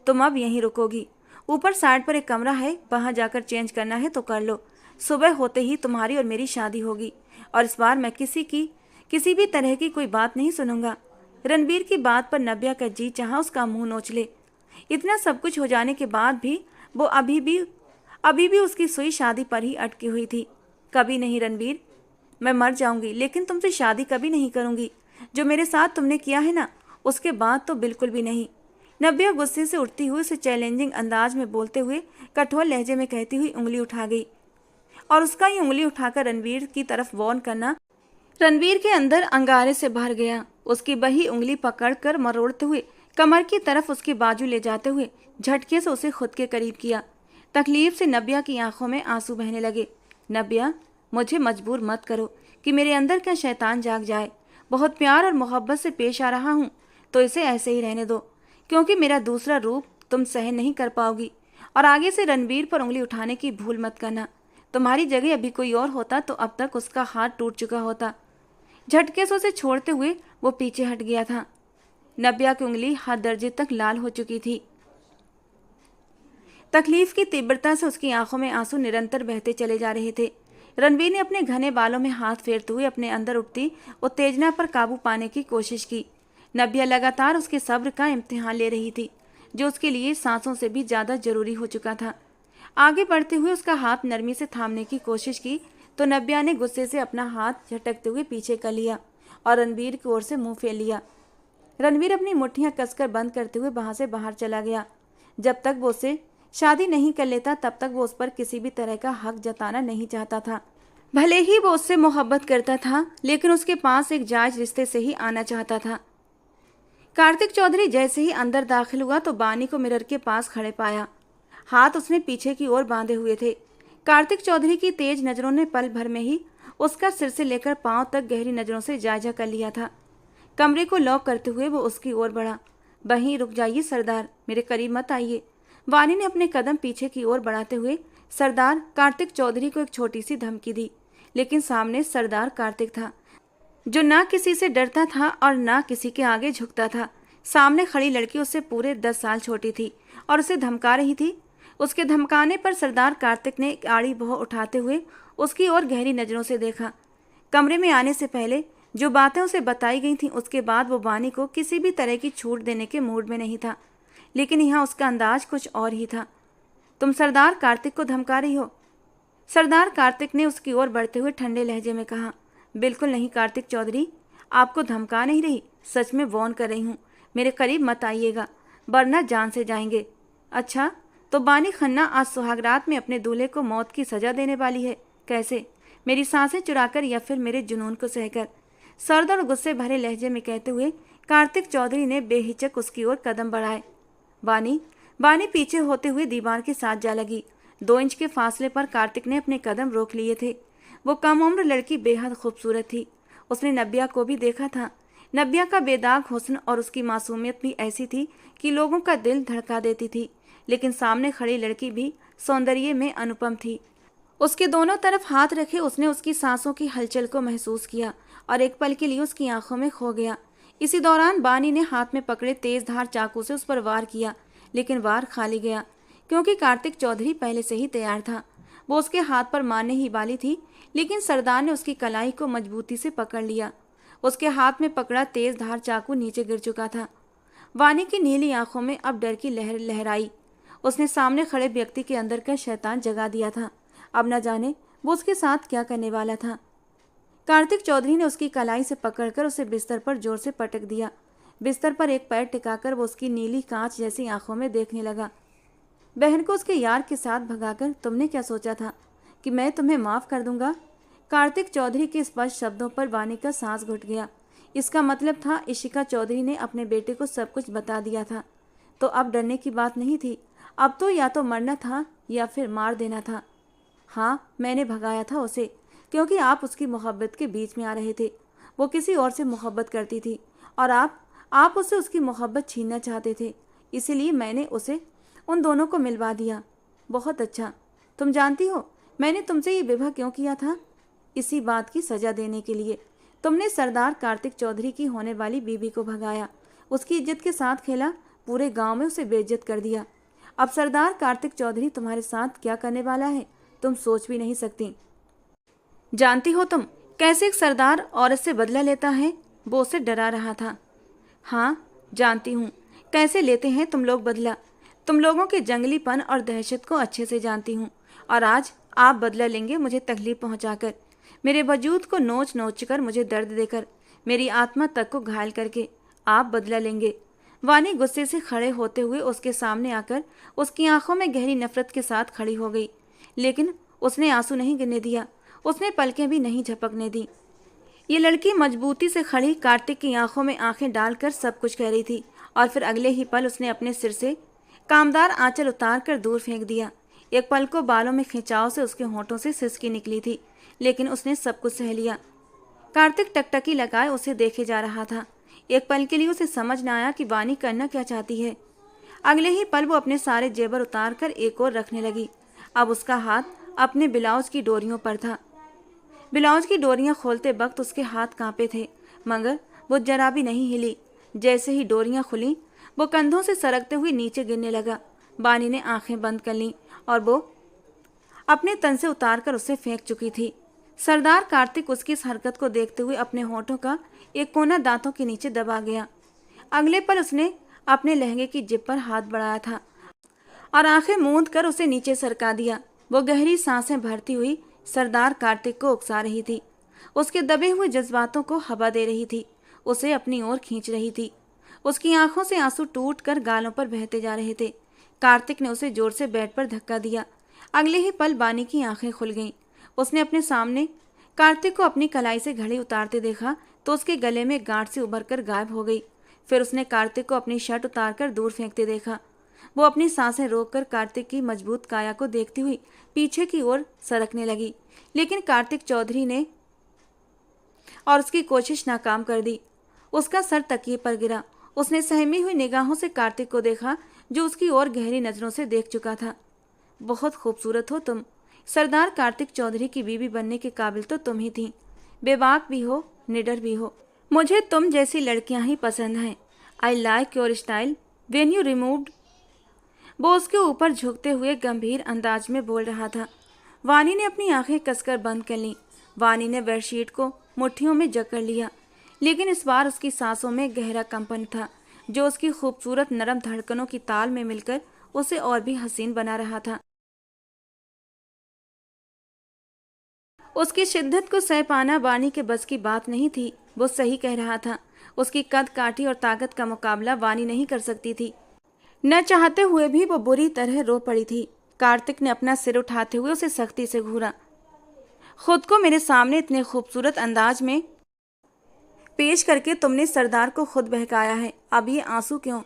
तुम अब यहीं रुकोगी? ऊपर साइड पर एक कमरा है, वहां जाकर चेंज करना है तो कर लो। सुबह होते ही तुम्हारी और मेरी शादी होगी और इस बार मैं किसी भी तरह की कोई बात नहीं सुनूंगा। रणबीर की बात पर नब्या का जी चाहा उसका मुंह नोच ले। इतना सब कुछ हो जाने के बाद भी वो अभी भी उसकी सुई शादी पर ही अटकी हुई थी। कभी नहीं रणबीर, मैं मर जाऊंगी लेकिन तुमसे शादी कभी नहीं करूंगी। जो मेरे साथ तुमने किया है ना, उसके बाद तो बिल्कुल भी नहीं। नब्या गुस्से से उठती हुई उसे चैलेंजिंग अंदाज में बोलते हुए कठोर लहजे में कहती हुई उंगली उठा गई और उसका ये उंगली उठाकर रणबीर की तरफ वार्न करना रणबीर के अंदर अंगारे से भर गया। उसकी बही उंगली पकड़कर मरोड़ते हुए कमर की तरफ उसकी बाजू ले जाते हुए झटके से उसे खुद के करीब किया। तकलीफ से नब्या की आंखों में आंसू बहने लगे। नब्या, मुझे मजबूर मत करो कि मेरे अंदर का शैतान जाग जाए। बहुत प्यार और मोहब्बत से पेश आ रहा हूँ तो इसे ऐसे ही रहने दो, क्योंकि मेरा दूसरा रूप तुम सहन नहीं कर पाओगी। और आगे से रणबीर पर उंगली उठाने की भूल मत करना। तुम्हारी जगह अभी कोई और होता तो अब तक उसका हाथ टूट चुका होता। झटके से उसे छोड़ते हुए वो पीछे हट गया था। नब्या की उंगली हाथ दर्जे तक लाल हो चुकी थी। तकलीफ की तीव्रता से उसकी आंखों में आंसू निरंतर बहते चले जा रहे थे। रणबीर ने अपने घने बालों में हाथ फेरते हुए अपने अंदर उठती उत्तेजना पर काबू पाने की कोशिश की। नब्या लगातार उसके सब्र का इम्तिहान ले रही थी, जो उसके लिए सांसों से भी ज्यादा जरूरी हो चुका था। आगे बढ़ते हुए उसका हाथ नरमी से थामने की कोशिश की तो नब्या ने गुस्से से अपना हाथ झटकते हुए पीछे कर लिया और रणबीर की ओर से मुंह फेर लिया। रणबीर अपनी मुट्ठियां कसकर बंद करते हुए वहां से बाहर चला गया। जब तक वो उससे शादी नहीं कर लेता तब तक वो उस पर किसी भी तरह का हक जताना नहीं चाहता था। भले ही वो उससे मोहब्बत करता था, लेकिन उसके पास एक जायज रिश्ते से ही आना चाहता था। कार्तिक चौधरी जैसे ही अंदर दाखिल हुआ तो बानी को मिरर के पास खड़े पाया। हाथ उसने पीछे की ओर बांधे हुए थे। कार्तिक चौधरी की तेज नजरों ने पल भर में ही उसका सिर से लेकर पांव तक गहरी नजरों से जायजा कर लिया था। कमरे को लॉक करते हुए वो उसकी ओर बढ़ा। वहीं रुक जाइए सरदार, मेरे करीब मत आइए। वानी ने अपने कदम पीछे की ओर बढ़ाते हुए सरदार कार्तिक चौधरी को एक छोटी सी धमकी दी, लेकिन सामने सरदार कार्तिक था, जो ना किसी से डरता था और ना किसी के आगे झुकता था। सामने खड़ी लड़की उससे पूरे 10 साल छोटी थी और उसे धमका रही थी। उसके धमकाने पर सरदार कार्तिक ने एक आड़ी भौं उठाते हुए उसकी ओर गहरी नजरों से देखा। कमरे में आने से पहले जो बातें उसे बताई गई थीं, उसके बाद वो वानी को किसी भी तरह की छूट देने के मूड में नहीं था, लेकिन यहाँ उसका अंदाज कुछ और ही था। तुम सरदार कार्तिक को धमका रही हो? सरदार कार्तिक ने उसकी ओर बढ़ते हुए ठंडे लहजे में कहा। बिल्कुल नहीं कार्तिक चौधरी, आपको धमका नहीं रही, सच में वार्न कर रही हूँ। मेरे करीब मत आइएगा वरना जान से जाएंगे। अच्छा, तो बानी खन्ना आज सुहागरात में अपने दूल्हे को मौत की सजा देने वाली है? कैसे? मेरी सांसें चुराकर या फिर मेरे जुनून को सहकर? सर्द और गुस्से भरे लहजे में कहते हुए कार्तिक चौधरी ने बेहिचक उसकी ओर कदम बढ़ाए। बानी पीछे होते हुए दीवार के साथ जा लगी। 2 इंच के फासले पर कार्तिक ने अपने कदम रोक लिए थे। वो कम उम्र लड़की बेहद खूबसूरत थी। उसने नब्या को भी देखा था। नब्या का बेदाग हुस्न और उसकी मासूमियत भी ऐसी थी कि लोगों का दिल धड़का देती थी, लेकिन सामने खड़ी लड़की भी सौंदर्य में अनुपम थी। उसके दोनों तरफ हाथ रखे उसने उसकी सांसों की हलचल को महसूस किया और एक पल के लिए उसकी आंखों में खो गया। इसी दौरान बानी ने हाथ में पकड़े तेज धार चाकू से उस पर वार किया, लेकिन वार खाली गया, क्योंकि कार्तिक चौधरी पहले से ही तैयार था। वो उसके हाथ पर मारने ही वाली थी, लेकिन सरदार ने उसकी कलाई को मजबूती से पकड़ लिया। उसके हाथ में पकड़ा तेज धार चाकू नीचे गिर चुका था। वानी की नीली आंखों में अब डर की लहर लहराई। उसने सामने खड़े व्यक्ति के अंदर का शैतान जगा दिया था। अब न जाने वो उसके साथ क्या करने वाला था। कार्तिक चौधरी ने उसकी कलाई से पकड़कर उसे बिस्तर पर जोर से पटक दिया। बिस्तर पर एक पैर टिकाकर वो उसकी नीली कांच जैसी आंखों में देखने लगा। बहन को उसके यार के साथ भगाकर तुमने क्या सोचा था कि मैं तुम्हें माफ कर दूंगा? कार्तिक चौधरी के स्पष्ट शब्दों पर वानी का सांस घुट गया। इसका मतलब था इशिका चौधरी ने अपने बेटे को सब कुछ बता दिया था। तो अब डरने की बात नहीं थी। अब तो या तो मरना था या फिर मार देना था। हाँ, मैंने भगाया था उसे क्योंकि आप उसकी मोहब्बत के बीच में आ रहे थे। वो किसी और से मोहब्बत करती थी और आप उससे उसकी मोहब्बत छीनना चाहते थे। इसीलिए मैंने उसे उन दोनों को मिलवा दिया। बहुत अच्छा। तुम जानती हो मैंने तुमसे ये विवाह क्यों किया था? इसी बात की सजा देने के लिए। तुमने सरदार कार्तिक चौधरी की होने वाली बीवी को भगाया, उसकी इज्जत के साथ खेला, पूरे गांव में उसे बेइज्जत कर दिया। अब सरदार कार्तिक चौधरी तुम्हारे साथ क्या करने वाला है तुम सोच भी नहीं सकती। जानती हो तुम कैसे एक सरदार औरत से बदला लेता है? वो उसे डरा रहा था। हाँ जानती हूँ कैसे लेते हैं तुम लोग बदला। तुम लोगों के जंगलीपन और दहशत को अच्छे से जानती हूँ। और आज आप बदला लेंगे मुझे तकलीफ पहुँचाकर, मेरे वजूद को नोच नोच कर, मुझे दर्द देकर, मेरी आत्मा तक को घायल करके आप बदला लेंगे। वानी गुस्से से खड़े होते हुए उसके सामने आकर उसकी आंखों में गहरी नफरत के साथ खड़ी हो गई। लेकिन उसने आंसू नहीं गिरने दिया, उसने पलकें भी नहीं झपकने दी। ये लड़की मजबूती से खड़ी कार्तिक की आंखों में आंखें डालकर सब कुछ कह रही थी। और फिर अगले ही पल उसने अपने सिर से कामदार आंचल उतार कर दूर फेंक दिया। एक पल को बालों में खिंचाव से उसके होंठों से सिसकी निकली थी, लेकिन उसने सब कुछ सह लिया। कार्तिक टकटकी लगाए उसे देखे जा रहा था। एक पल के लिए उसे समझ न आया कि वानी करना क्या चाहती है। अगले ही पल वो अपने सारे जेवर उतार कर एक और रखने लगी। अब उसका हाथ अपने ब्लाउज की डोरियों पर था। ब्लाउज की डोरियां खोलते वक्त उसके हाथ कांपे थे, मगर वो जरा भी नहीं हिली। जैसे ही डोरियां खुली वो कंधों से सरकते हुए नीचे गिरने लगा। वानी ने आंखें बंद कर लीं और वो अपने तन से उतारकर उसे फेंक चुकी थी। सरदार कार्तिक उसकी इस हरकत को देखते हुए अपने होठों का एक कोना दांतों के नीचे दबा गया। अगले पल उसने अपने लहंगे की जिप पर हाथ बढ़ाया था और आंखें मूंद कर उसे नीचे सरका दिया। वो गहरी सांसें भरती हुई सरदार कार्तिक को उकसा रही थी, उसके दबे हुए जज्बातों को हवा दे रही थी, उसे अपनी ओर खींच रही थी। उसकी आंखों से आंसू टूट कर गालों पर बहते जा रहे थे। कार्तिक ने उसे जोर से बेड पर धक्का दिया। अगले ही पल वानी की आंखें खुल गईं। उसने अपने सामने कार्तिक को अपनी कलाई से घड़ी उतारते देखा तो उसके गले में गांठ से उभर कर गायब हो गई। फिर उसने कार्तिक को अपनी शर्ट उतारकर दूर फेंकते देखा। वो अपनी सांसें रोककर कार्तिक की मजबूत काया को देखती हुई पीछे की ओर सरकने लगी, लेकिन कार्तिक चौधरी ने और उसकी कोशिश नाकाम कर दी। उसका सर तकिए पर गिरा। उसने सहमी हुई निगाहों से कार्तिक को देखा, जो उसकी ओर गहरी नजरों से देख चुका था। बहुत खूबसूरत हो तुम। सरदार कार्तिक चौधरी की बीवी बनने के काबिल तो तुम ही थी। बेबाक भी हो, निडर भी हो। मुझे तुम जैसी लड़कियां ही पसंद हैं। I like your style when you removed. वो उसके ऊपर झुकते हुए गंभीर अंदाज में बोल रहा था। वानी ने अपनी आंखें कसकर बंद कर लीं। वानी ने बेडशीट को मुट्ठियों में जकड़ लिया, लेकिन इस बार उसकी सांसों में गहरा कंपन था, जो उसकी खूबसूरत नरम धड़कनों की ताल में मिलकर उसे और भी हसीन बना रहा था। उसकी शिद्दत को सह पाना वानी के बस की बात नहीं थी। वो सही कह रहा था। उसकी कद काठी और ताकत का मुकाबला वानी नहीं कर सकती थी। न चाहते हुए भी वो बुरी तरह रो पड़ी थी। कार्तिक ने अपना सिर उठाते हुए उसे सख्ती से घूरा। खुद को मेरे सामने इतने खूबसूरत अंदाज में पेश करके तुमने सरदार को खुद बहकाया है। अब ये आंसू क्यों?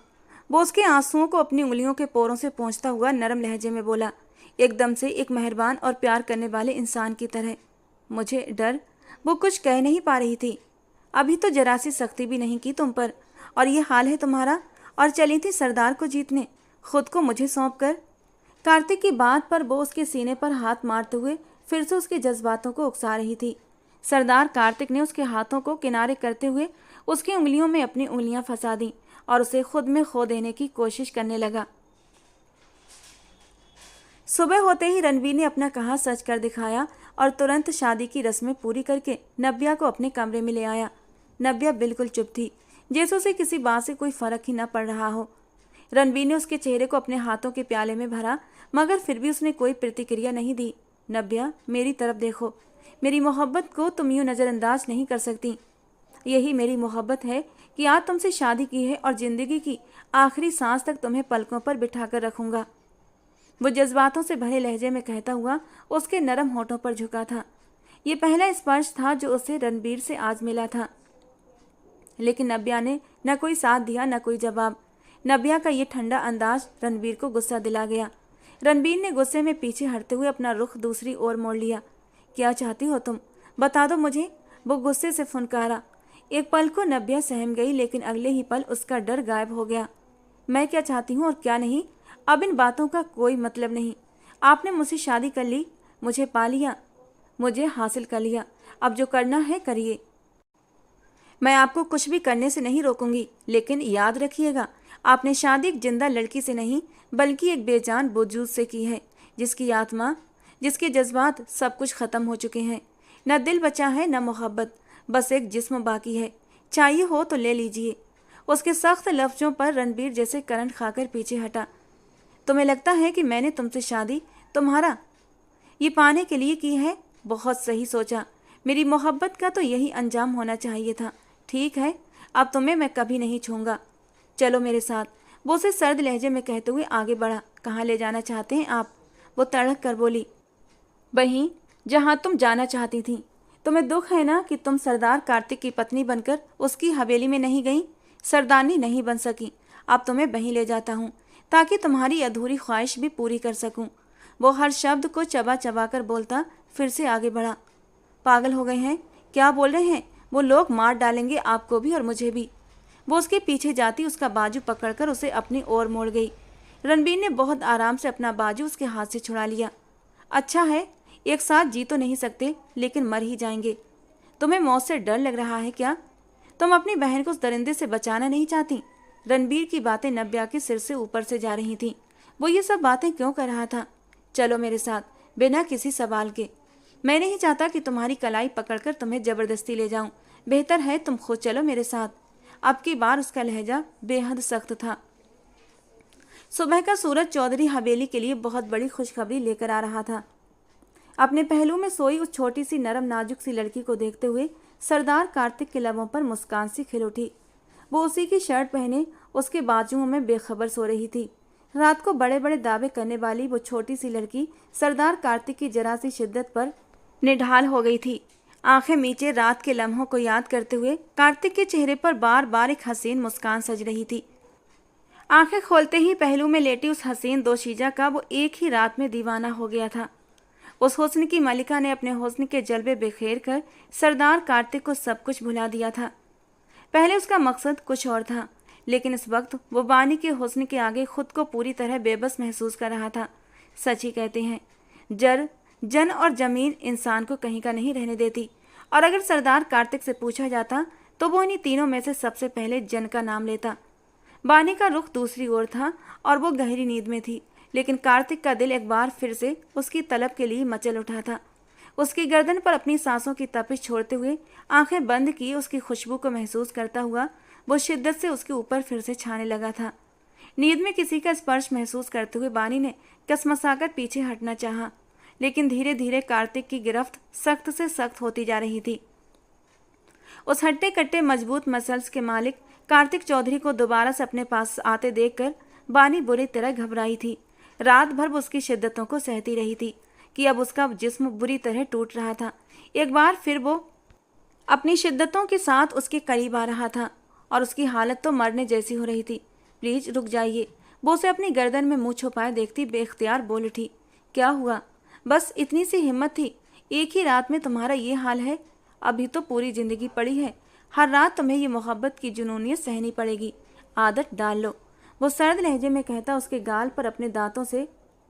वो उसके आंसुओं को अपनी उंगलियों के पोरों से पोंछता हुआ नरम लहजे में बोला, एकदम से एक मेहरबान और प्यार करने वाले इंसान की तरह। मुझे डर। वो कुछ कह नहीं पा रही थी। अभी तो जरा सी सख्ती भी नहीं की तुम पर, और ये हाल है तुम्हारा। और चली थी सरदार को जीतने, खुद को मुझे सौंप कर। कार्तिक की बात पर वो उसके सीने पर हाथ मारते हुए फिर से उसके जज्बातों को उकसा रही थी। सरदार कार्तिक ने उसके हाथों को किनारे करते हुए उसकी उंगलियों में अपनी उंगलियां फंसा दी और उसे खुद में खो देने की कोशिश करने लगा। सुबह होते ही रणवीर ने अपना कहा सच कर दिखाया और तुरंत शादी की रस्में पूरी करके नव्या को अपने कमरे में ले आया। नव्या बिल्कुल चुप थी, जैसे उसे किसी बात से कोई फर्क ही न पड़ रहा हो। रणबीर ने उसके चेहरे को अपने हाथों के प्याले में भरा, मगर फिर भी उसने कोई प्रतिक्रिया नहीं दी। नव्या, मेरी तरफ देखो। मेरी मोहब्बत को तुम यूं नज़रअंदाज नहीं कर सकती। यही मेरी मोहब्बत है कि आज तुमसे शादी की है और जिंदगी की आखिरी सांस तक तुम्हें पलकों पर बिठाकर रखूंगा। वो जज्बातों से भरे लहजे में कहता हुआ उसके नरम होठों पर झुका था। ये पहला स्पर्श था जो उसे रणबीर से आज मिला था। लेकिन नव्या ने न कोई साथ दिया न कोई जवाब। नव्या का ये ठंडा अंदाज रणबीर को गुस्सा दिला गया। रणबीर ने गुस्से में पीछे हटते हुए अपना रुख दूसरी ओर मोड़ लिया। क्या चाहती हो तुम? बता दो मुझे, वो गुस्से से फुनकारा। एक पल को नव्या सहम गई, लेकिन अगले ही पल उसका डर गायब हो गया। मैं क्या चाहती हूँ और क्या नहीं, अब इन बातों का कोई मतलब नहीं। आपने मुझसे शादी कर ली, मुझे पा लिया, मुझे हासिल कर लिया। अब जो करना है करिए। मैं आपको कुछ भी करने से नहीं रोकूंगी, लेकिन याद रखिएगा, आपने शादी एक जिंदा लड़की से नहीं बल्कि एक बेजान वजूद से की है, जिसकी आत्मा, जिसके जज्बात सब कुछ खत्म हो चुके हैं। न दिल बचा है न मोहब्बत, बस एक जिस्म बाकी है। चाहिए हो तो ले लीजिए। उसके सख्त लफ्जों पर रणबीर जैसे करंट खाकर पीछे हटा। तुम्हें लगता है कि मैंने तुमसे शादी तुम्हारा ये पाने के लिए की है? बहुत सही सोचा। मेरी मोहब्बत का तो यही अंजाम होना चाहिए था। ठीक है, अब तुम्हें मैं कभी नहीं छूंगा। चलो मेरे साथ, वो उसे सर्द लहजे में कहते हुए आगे बढ़ा। कहाँ ले जाना चाहते हैं आप? वो तड़क कर बोली। वहीं जहाँ तुम जाना चाहती थी। तुम्हें दुख है ना कि तुम सरदार कार्तिक की पत्नी बनकर उसकी हवेली में नहीं गई, सरदारनी नहीं बन सकी। अब तुम्हें वहीं ले जाता हूँ ताकि तुम्हारी अधूरी ख्वाहिश भी पूरी कर सकूं। वो हर शब्द को चबा चबा कर बोलता फिर से आगे बढ़ा। पागल हो गए हैं? क्या बोल रहे हैं? वो लोग मार डालेंगे आपको भी और मुझे भी। वो उसके पीछे जाती उसका बाजू पकड़कर उसे अपनी ओर मोड़ गई। रणबीर ने बहुत आराम से अपना बाजू उसके हाथ से छुड़ा लिया। अच्छा है, एक साथ जी तो नहीं सकते, लेकिन मर ही जाएंगे। तुम्हें मौत से डर लग रहा है क्या? तुम अपनी बहन को उस दरिंदे से बचाना नहीं चाहती? रणबीर की बातें नव्या के सिर से ऊपर से जा रही थीं। वो ये सब बातें क्यों कर रहा था? चलो मेरे साथ, बिना किसी सवाल के। मैं नहीं चाहता कि तुम्हारी कलाई पकड़कर तुम्हें जबरदस्ती ले जाऊं। बेहतर है तुम खुद चलो मेरे साथ। अब की बार उसका लहजा बेहद सख्त था। सुबह का सूरज चौधरी हवेली के लिए बहुत बड़ी खुशखबरी लेकर आ रहा था। अपने पहलू में सोई उस छोटी सी नरम नाजुक सी लड़की को देखते हुए सरदार कार्तिक के लबों पर मुस्कान सी खिल उठी। वो उसी की शर्ट पहने उसके बाजुओं में बेखबर सो रही थी। रात को बड़े बड़े दावे करने वाली वो छोटी सी लड़की सरदार कार्तिक की जरा सी शिद्दत पर निढाल हो गई थी। आंखें मीचे रात के लम्हों को याद करते हुए कार्तिक के चेहरे पर बार बार एक हसीन मुस्कान सज रही थी। आंखें खोलते ही पहलू में लेटी उस हसीन दोशीजा का वो एक ही रात में दीवाना हो गया था। उस हुस्न की मलिका ने अपने हुस्न के जलवे बिखेर कर सरदार कार्तिक को सब कुछ भुला दिया था। पहले उसका मकसद कुछ और था, लेकिन इस वक्त वो बानी के हुस्न के आगे खुद को पूरी तरह बेबस महसूस कर रहा था। सच ही कहते हैं, जन और जमीन इंसान को कहीं का नहीं रहने देती, और अगर सरदार कार्तिक से पूछा जाता तो वो इन्हीं तीनों में से सबसे पहले जन का नाम लेता। बानी का रुख दूसरी ओर था और वो गहरी नींद में थी, लेकिन कार्तिक का दिल एक बार फिर से उसकी तलब के लिए मचल उठा था। उसकी गर्दन पर अपनी सांसों की तपिश छोड़ते हुए आंखें बंद किए उसकी खुशबू को महसूस करता हुआ वो शिद्दत से उसके ऊपर फिर से छाने लगा था। नींद में किसी का स्पर्श महसूस करते हुए बानी ने कसमसाकर पीछे हटना चाहा, लेकिन धीरे धीरे कार्तिक की गिरफ्त सख्त से सख्त होती जा रही थी। उस हट्टे कट्टे मजबूत मसल्स के मालिक कार्तिक चौधरी को दोबारा से अपने पास आते देखकर बानी बुरी तरह घबराई थी। रात भर वो उसकी शिद्दतों को सहती रही थी कि अब उसका जिस्म बुरी तरह टूट रहा था। एक बार फिर वो अपनी शिद्दतों के साथ उसके करीब आ रहा था और उसकी हालत तो मरने जैसी हो रही थी। प्लीज रुक जाइए, वो उसे अपनी गर्दन में मुंह छुपाए देखती बेख्तियार बोल उठी। क्या हुआ? बस इतनी सी हिम्मत थी? एक ही रात में तुम्हारा ये हाल है? अभी तो पूरी जिंदगी पड़ी है। हर रात तुम्हें ये मोहब्बत की जुनूनियत सहनी पड़ेगी। आदत डाल लो, वो सर्द लहजे में कहता उसके गाल पर अपने दांतों से।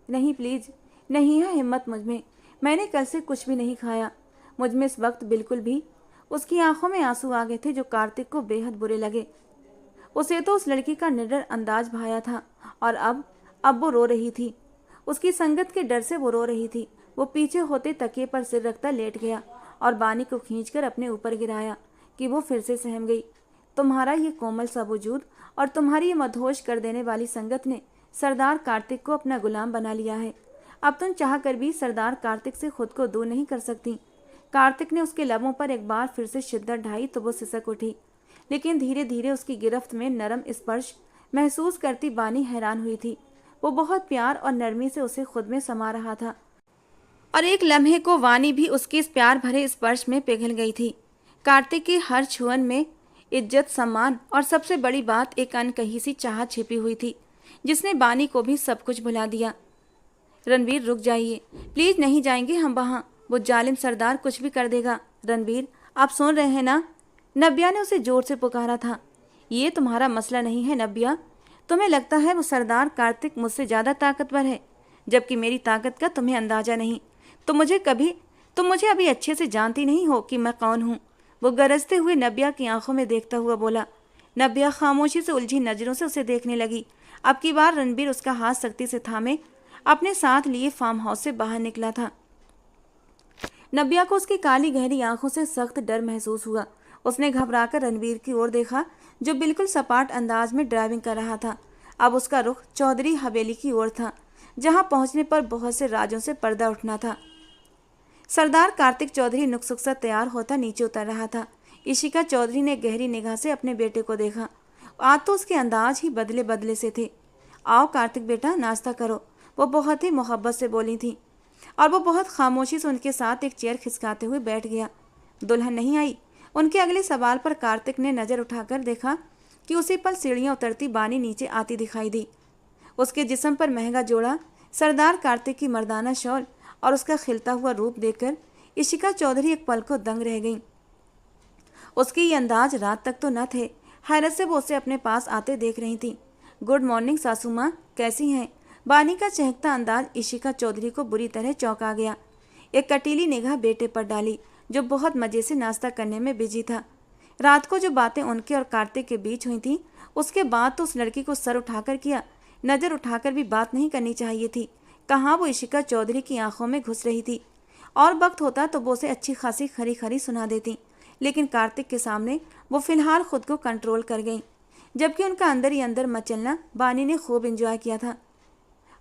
नहीं प्लीज, नहीं है हिम्मत मुझ में। मैंने कल से कुछ भी नहीं खाया। मुझ में इस वक्त बिल्कुल भी। उसकी आंखों में आंसू आ गए थे जो कार्तिक को बेहद बुरे लगे। उसे तो उस लड़की का निडर अंदाज भाया था और अब वो रो रही थी। उसकी संगत के डर से वो रो रही थी। वो पीछे होते तकिए पर सिर रखता लेट गया और बानी को खींचकर अपने ऊपर गिराया। कि वो फिर से सहम गई। तुम्हारा ये कोमल सा वजूद और तुम्हारी ये मदहोश कर देने वाली संगत ने सरदार कार्तिक को अपना गुलाम बना लिया है। अब तुम चाह कर भी सरदार कार्तिक से खुद को दूर नहीं कर सकती। कार्तिक ने उसके लबों पर एक बार फिर से शिद्दत ढाई तो वो सिसक उठी, लेकिन धीरे धीरे उसकी गिरफ्त में नरम स्पर्श महसूस करती बानी हैरान हुई थी। वो बहुत प्यार और नरमी से उसे खुद में समा रहा था और एक लम्हे को वानी भी उसके इस प्यार भरे स्पर्श में पिघल गई थी। कार्तिक के हर छुअन में इज्जत, सम्मान और सबसे बड़ी बात एक अनकही सी चाहत छिपी हुई थी, जिसने बानी को भी सब कुछ भुला दिया। रणवीर, रुक जाइए प्लीज, नहीं जाएंगे हम वहाँ। वो जालिम सरदार कुछ भी कर देगा। रणवीर, आप सुन रहे हैं ना? नब्या ने उसे जोर से पुकारा था। ये तुम्हारा मसला नहीं है नब्या। तुम्हें लगता है वो सरदार कार्तिक मुझसे ज़्यादा ताकतवर है, जबकि मेरी ताकत का तुम्हें अंदाजा नहीं। तुम मुझे अभी अच्छे से जानती नहीं हो कि मैं कौन हूँ। वो गरजते हुए नब्या की आंखों में देखता हुआ बोला। नब्या खामोशी से उलझी नजरों से उसे देखने लगी। अब की बार रणबीर उसका हाथ सख्ती से थामे अपने साथ लिए फार्म हाउस से बाहर निकला था। नब्या को उसकी काली गहरी आंखों से सख्त डर महसूस हुआ। उसने घबराकर रणवीर की ओर देखा, जो बिल्कुल सपाट अंदाज में ड्राइविंग कर रहा था। अब उसका रुख चौधरी हवेली की ओर था, जहां पहुंचने पर बहुत से राजों से पर्दा उठना था। सरदार कार्तिक चौधरी नुकसुक सा तैयार होता नीचे उतर रहा था। इशिका चौधरी ने गहरी निगाह से अपने बेटे को देखा। आज तो उसके अंदाज ही बदले बदले से थे। आओ कार्तिक बेटा, नाश्ता करो, वो बहुत ही मोहब्बत से बोली थी, और वो बहुत खामोशी से उनके साथ एक चेयर खिसकाते हुए बैठ गया। दुल्हन नहीं आई? उनके अगले सवाल पर कार्तिक ने नज़र उठाकर देखा कि उसी पल सीढ़ियाँ उतरती बानी नीचे आती दिखाई दी। उसके जिस्म पर महंगा जोड़ा, सरदार कार्तिक की मर्दाना शॉल और उसका खिलता हुआ रूप देखकर इशिका चौधरी एक पल को दंग रह गई। उसके ये अंदाज रात तक तो न थे। हैरत से वो उसे अपने पास आते देख रही थी। गुड मॉर्निंग सासू माँ, कैसी हैं? बानी का चहकता अंदाज इशिका चौधरी को बुरी तरह चौंका गया। एक कटीली निगाह बेटे पर डाली, जो बहुत मजे से नाश्ता करने में बिजी था। रात को जो बातें उनके और कार्तिक के बीच हुई थी, उसके बाद तो उस लड़की को सर उठाकर किया, नज़र उठाकर भी बात नहीं करनी चाहिए थी। कहाँ वो इशिका चौधरी की आंखों में घुस रही थी। और वक्त होता तो वो उसे अच्छी खासी खरी खरी सुना देती, लेकिन कार्तिक के सामने वो फिलहाल खुद को कंट्रोल कर गई, जबकि उनका अंदर ही अंदर मचलना बानी ने खूब एंजॉय किया था।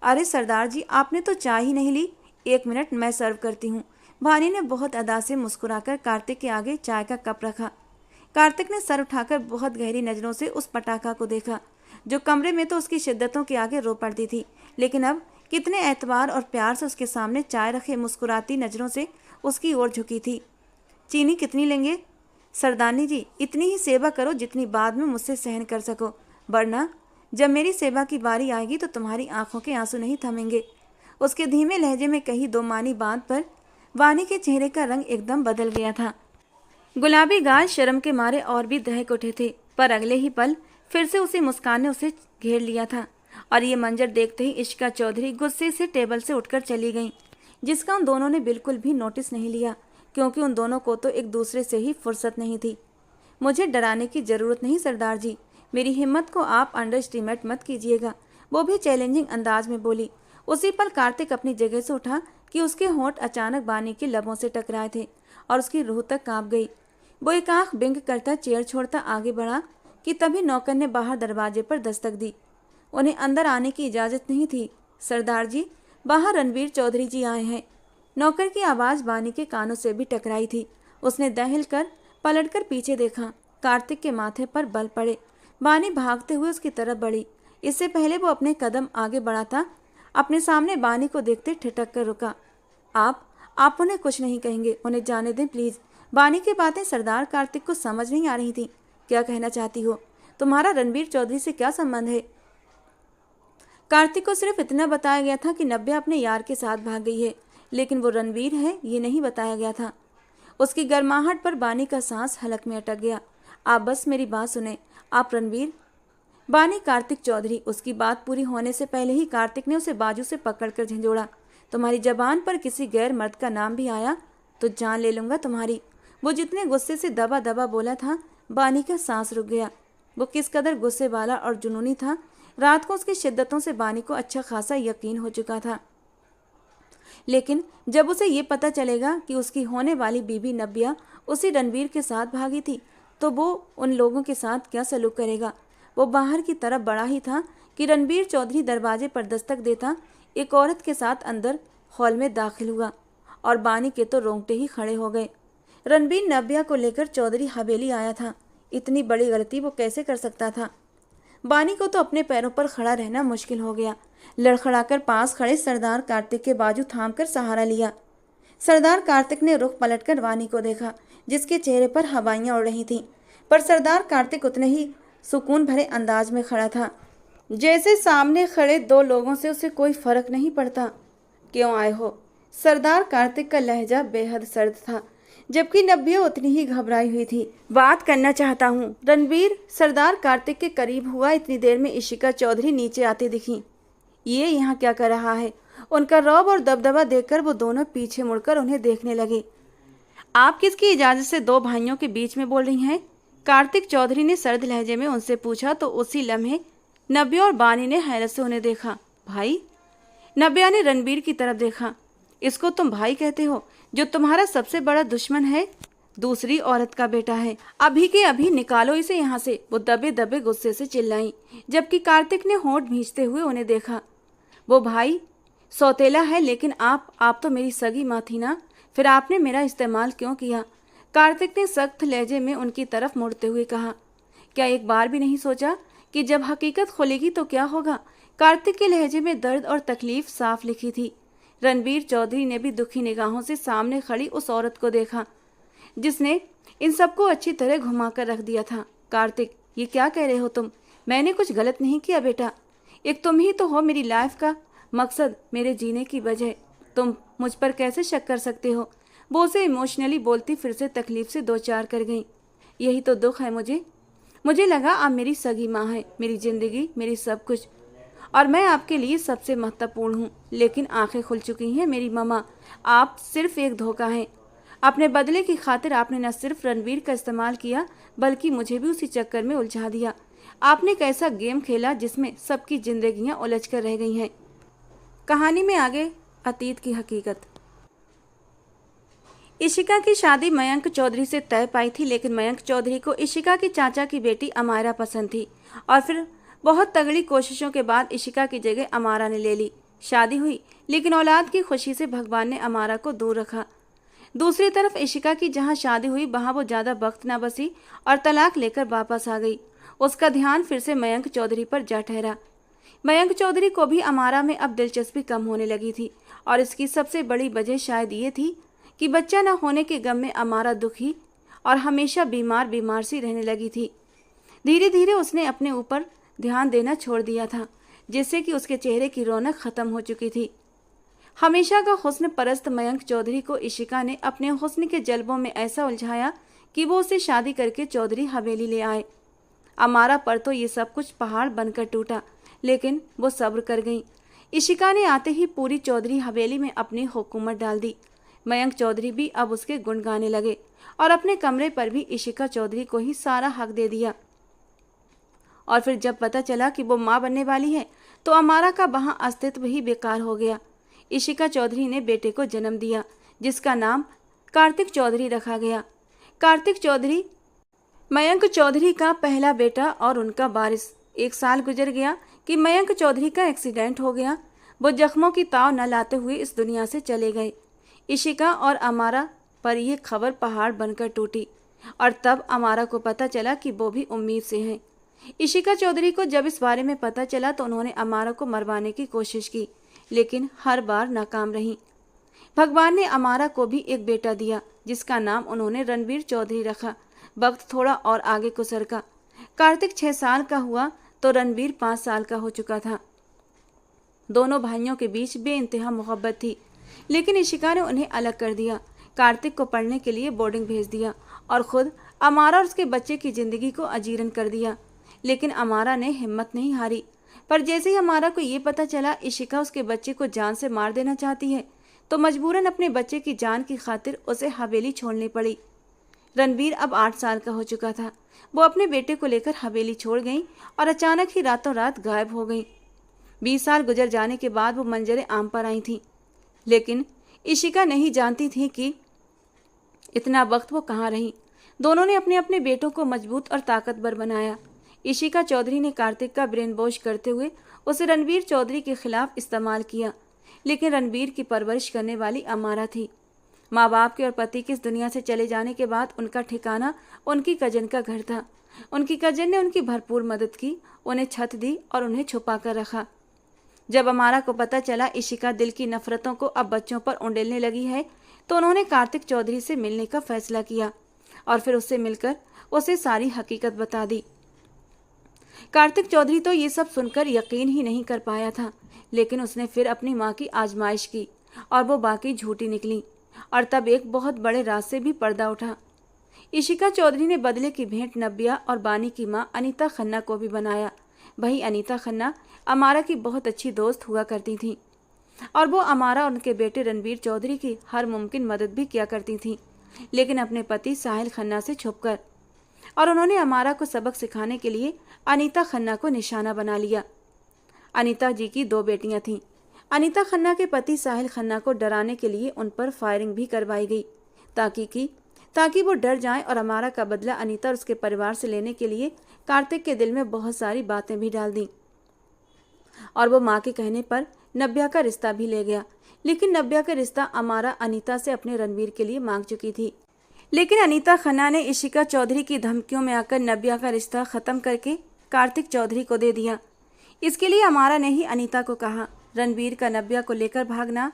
अरे सरदार जी, आपने तो चाय ही नहीं ली। 1 मिनट, मैं सर्व करती हूँ। बानी ने बहुत अदा से मुस्कुराकर कार्तिक के आगे चाय का कप रखा। कार्तिक ने सर उठाकर बहुत गहरी नज़रों से उस पटाखा को देखा, जो कमरे में तो उसकी शिद्दतों के आगे रो पड़ती थी, लेकिन अब कितने एतबार और प्यार से उसके सामने चाय रखे मुस्कुराती नज़रों से उसकी ओर झुकी थी। चीनी कितनी लेंगे? सरदारनी जी, इतनी ही सेवा करो जितनी बाद में मुझसे सहन कर सको, वरना जब मेरी सेवा की बारी आएगी तो तुम्हारी आंखों के आंसू नहीं थमेंगे। उसके धीमे लहजे में कही दो मानी बात पर वानी के चेहरे का रंग एकदम बदल गया था। गुलाबी गाल शर्म के मारे और भी दहक उठे थे, पर अगले ही पल फिर से उसी मुस्कान ने उसे घेर लिया था। और ये मंजर देखते ही इशिका चौधरी गुस्से से टेबल से उठकर चली गईं, जिसका उन दोनों ने बिल्कुल भी नोटिस नहीं लिया, क्योंकि उन दोनों को तो एक दूसरे से ही फुर्सत नहीं थी। मुझे डराने की ज़रूरत नहीं सरदार जी, मेरी हिम्मत को आप अंडर एस्टिमेट मत कीजिएगा, वो भी चैलेंजिंग अंदाज में बोली। उसी पल कार्तिक अपनी जगह से उठा कि उसके होंठ अचानक बानी के लबों से टकराए थे और उसकी रूह तक कांप गई। वो एक आंख बिंग करता चेयर छोड़ता आगे बढ़ा कि तभी नौकर ने बाहर दरवाजे पर दस्तक दी। उन्हें अंदर आने की इजाज़त नहीं थी। सरदार जी, बाहर रणवीर चौधरी जी आए हैं। नौकर की आवाज़ बानी के कानों से भी टकराई थी। उसने दहल कर पलटकर पीछे देखा। कार्तिक के माथे पर बल पड़े। बानी भागते हुए उसकी तरफ बढ़ी। इससे पहले वो अपने कदम आगे बढ़ाता अपने सामने बानी को देखते ठिठक कर रुका। आप उन्हें कुछ नहीं कहेंगे, उन्हें जाने दें प्लीज़। बानी की बातें सरदार कार्तिक को समझ नहीं आ रही थी। क्या कहना चाहती हो? तुम्हारा रणवीर चौधरी से क्या संबंध है? कार्तिक को सिर्फ इतना बताया गया था कि नब्या अपने यार के साथ भाग गई है, लेकिन वो रणवीर है ये नहीं बताया गया था। उसकी गर्माहट पर बानी का सांस हलक में अटक गया। आप बस मेरी बात सुने, आप रणवीर? बानी कार्तिक चौधरी। उसकी बात पूरी होने से पहले ही कार्तिक ने उसे बाजू से पकड़कर झंझोड़ा। तुम्हारी जबान पर किसी गैर मर्द का नाम भी आया तो जान ले लूंगा तुम्हारी। वो जितने गुस्से से दबा दबा बोला था, बानी का सांस रुक गया। वो किस कदर गुस्से वाला और जुनूनी था। रात को उसकी शिद्दतों से बानी को अच्छा खासा यकीन हो चुका था, लेकिन जब उसे ये पता चलेगा कि उसकी होने वाली बीबी नब्या उसी रणवीर के साथ भागी थी, तो वो उन लोगों के साथ क्या सलूक करेगा। वो बाहर की तरफ बढ़ा ही था कि रणबीर चौधरी दरवाजे पर दस्तक देता एक औरत के साथ अंदर हॉल में दाखिल हुआ और बानी के तो रोंगटे ही खड़े हो गए। रणबीर नव्या को लेकर चौधरी हवेली आया था। इतनी बड़ी गलती वो कैसे कर सकता था। बानी को तो अपने पैरों पर खड़ा रहना मुश्किल हो गया। लड़खड़ाकर पास खड़े सरदार कार्तिक के बाजू थामकर सहारा लिया। सरदार कार्तिक ने रुख पलटकर वानी को देखा, जिसके चेहरे पर हवाइयां उड़ रही थीं, पर सरदार कार्तिक उतने ही सुकून भरे अंदाज में खड़ा था, जैसे सामने खड़े दो लोगों से उसे कोई फर्क नहीं पड़ता। क्यों आए हो? सरदार कार्तिक का लहजा बेहद सर्द था, जबकि नव्या उतनी ही घबराई हुई थी। बात करना चाहता हूँ। रणबीर सरदार कार्तिक के करीब हुआ। इतनी देर में इशिका चौधरी नीचे आती दिखी। ये यहाँ क्या कर रहा है? उनका रौब और दबदबा देखकर वो दोनों पीछे मुड़कर उन्हें देखने लगे। आप किसकी इजाजत से दो भाइयों के बीच में बोल रही हैं? कार्तिक चौधरी ने सर्द लहजे में उनसे पूछा तो उसी लम्हे नव्या और बानी ने हैरत से उन्हें देखा। भाई? नव्या ने रणबीर की तरफ देखा। इसको तुम भाई कहते हो, जो तुम्हारा सबसे बड़ा दुश्मन है, दूसरी औरत का बेटा है। अभी के अभी निकालो इसे यहाँ से, वो दबे दबे गुस्से से चिल्लाई, जबकि कार्तिक ने होंठ भींचते हुए उन्हें देखा। वो भाई सौतेला है, लेकिन आप तो मेरी सगी माँ थी ना, फिर आपने मेरा इस्तेमाल क्यों किया? कार्तिक ने सख्त लहजे में उनकी तरफ मुड़ते हुए कहा। क्या एक बार भी नहीं सोचा कि जब हकीकत खुलेगी तो क्या होगा? कार्तिक के लहजे में दर्द और तकलीफ साफ लिखी थी। रणबीर चौधरी ने भी दुखी निगाहों से सामने खड़ी उस औरत को देखा, जिसने इन सबको अच्छी तरह घुमाकर रख दिया था। कार्तिक, ये क्या कह रहे हो तुम? मैंने कुछ गलत नहीं किया बेटा। एक तुम ही तो हो मेरी लाइफ का मकसद, मेरे जीने की वजह। तुम मुझ पर कैसे शक कर सकते हो? वो उसे इमोशनली बोलती फिर से तकलीफ से दो चार कर गई। यही तो दुख है मुझे लगा आप मेरी सगी माँ है, मेरी जिंदगी, मेरी सब कुछ, और मैं आपके लिए सबसे महत्वपूर्ण हूँ। लेकिन आंखें खुल चुकी हैं मेरी ममा, आप सिर्फ एक धोखा हैं। अपने बदले की खातिर आपने न सिर्फ रणबीर का इस्तेमाल किया, बल्कि मुझे भी उसी चक्कर में उलझा दिया। आपने एक ऐसा गेम खेला जिसमें सबकी जिंदगियां उलझ कर रह गई हैं। कहानी में आगे अतीत की हकीकत। इशिका की शादी मयंक चौधरी से तय पाई थी, लेकिन मयंक चौधरी को इशिका की चाचा की बेटी अमायरा पसंद थी, और फिर बहुत तगड़ी कोशिशों के बाद इशिका की जगह अमारा ने ले ली। शादी हुई, लेकिन औलाद की खुशी से भगवान ने अमारा को दूर रखा। दूसरी तरफ इशिका की जहां शादी हुई वहां वो ज़्यादा वक्त न बसी और तलाक लेकर वापस आ गई। उसका ध्यान फिर से मयंक चौधरी पर जा ठहरा। मयंक चौधरी को भी अमारा में अब दिलचस्पी कम होने लगी थी, और इसकी सबसे बड़ी वजह शायद ये थी कि बच्चा न होने के गम में अमारा दुखी और हमेशा बीमार सी रहने लगी थी। धीरे धीरे उसने अपने ऊपर ध्यान देना छोड़ दिया था, जिससे कि उसके चेहरे की रौनक खत्म हो चुकी थी। हमेशा का हुस्न परस्त मयंक चौधरी को इशिका ने अपने हुस्न के जल्बों में ऐसा उलझाया कि वो उसे शादी करके चौधरी हवेली ले आए। अमारा पर तो ये सब कुछ पहाड़ बनकर टूटा, लेकिन वो सब्र कर गई। इशिका ने आते ही पूरी चौधरी हवेली में अपनी हुकूमत डाल दी। मयंक चौधरी भी अब उसके गुण गाने लगे, और अपने कमरे पर भी इशिका चौधरी को ही सारा हक दे दिया। और फिर जब पता चला कि वो माँ बनने वाली है, तो अमारा का वहाँ अस्तित्व ही बेकार हो गया। इशिका चौधरी ने बेटे को जन्म दिया, जिसका नाम कार्तिक चौधरी रखा गया। कार्तिक चौधरी मयंक चौधरी का पहला बेटा और उनका वारिस। 1 साल गुजर गया कि मयंक चौधरी का एक्सीडेंट हो गया। वो जख्मों की ताव न लाते हुए इस दुनिया से चले गए। इशिका और अमारा पर यह खबर पहाड़ बनकर टूटी, और तब अमारा को पता चला कि वो भी उम्मीद से हैं। इशिका चौधरी को जब इस बारे में पता चला तो उन्होंने अमारा को मरवाने की कोशिश की, लेकिन हर बार नाकाम रही। भगवान ने अमारा को भी एक बेटा दिया, जिसका नाम उन्होंने रणबीर चौधरी रखा। वक्त थोड़ा और आगे को सरका। कार्तिक 6 साल का हुआ तो रणबीर 5 साल का हो चुका था। दोनों भाइयों के बीच बेइंतहा मोहब्बत थी, लेकिन इशिका ने उन्हें अलग कर दिया। कार्तिक को पढ़ने के लिए बोर्डिंग भेज दिया, और खुद अमारा और उसके बच्चे की जिंदगी को अजीरन कर दिया। लेकिन अमारा ने हिम्मत नहीं हारी, पर जैसे ही अमारा को ये पता चला इशिका उसके बच्चे को जान से मार देना चाहती है, तो मजबूरन अपने बच्चे की जान की खातिर उसे हवेली छोड़नी पड़ी। रणबीर अब 8 साल का हो चुका था। वो अपने बेटे को लेकर हवेली छोड़ गई और अचानक ही रातों रात गायब हो गई। 20 साल गुजर जाने के बाद वो मंजरे आम पर आई थी, लेकिन इशिका नहीं जानती थी कि इतना वक्त वो कहाँ रही। दोनों ने अपने अपने बेटों को मजबूत और ताकतवर बनाया। इशिका चौधरी ने कार्तिक का ब्रेन वॉश करते हुए उसे रणवीर चौधरी के खिलाफ इस्तेमाल किया, लेकिन रणवीर की परवरिश करने वाली अमारा थी। माँ बाप के और पति के इस दुनिया से चले जाने के बाद उनका ठिकाना उनकी कजन का घर था। उनकी कजन ने उनकी भरपूर मदद की, उन्हें छत दी और उन्हें छुपा कर रखा। जब अमारा को पता चला इशिका दिल की नफरतों को अब बच्चों पर उंडेलने लगी है, तो उन्होंने कार्तिक चौधरी से मिलने का फैसला किया और फिर उससे मिलकर उसे सारी हकीकत बता दी। कार्तिक चौधरी तो ये सब सुनकर यकीन ही नहीं कर पाया था, लेकिन उसने फिर अपनी माँ की आजमाइश की और वो बाकी झूठी निकली। और तब एक बहुत बड़े राज से भी पर्दा उठा। इशिका चौधरी ने बदले की भेंट नब्या और बानी की माँ अनीता खन्ना को भी बनाया। वही अनीता खन्ना अमारा की बहुत अच्छी दोस्त हुआ करती थी और वो अमारा और उनके बेटे रणवीर चौधरी की हर मुमकिन मदद भी किया करती थी, लेकिन अपने पति साहिल खन्ना से छुपकर। और उन्होंने अमारा को सबक सिखाने के लिए अनीता खन्ना को निशाना बना लिया। अनीता जी की 2 बेटियां थीं। अनीता खन्ना के पति साहिल खन्ना को डराने के लिए उन पर फायरिंग भी करवाई गई ताकि वो डर जाएं और अमारा का बदला अनीता और उसके परिवार से लेने के लिए कार्तिक के दिल में बहुत सारी बातें भी डाल दी। और वो माँ के कहने पर नब्या का रिश्ता भी ले गया, लेकिन नब्या का रिश्ता अमारा अनीता से अपने रणवीर के लिए मांग चुकी थी। लेकिन अनीता खन्ना ने इशिका चौधरी की धमकियों में आकर नब्या का रिश्ता खत्म करके कार्तिक चौधरी को दे दिया। इसके लिए अमारा ने ही अनीता को कहा, रणवीर का नब्या को लेकर भागना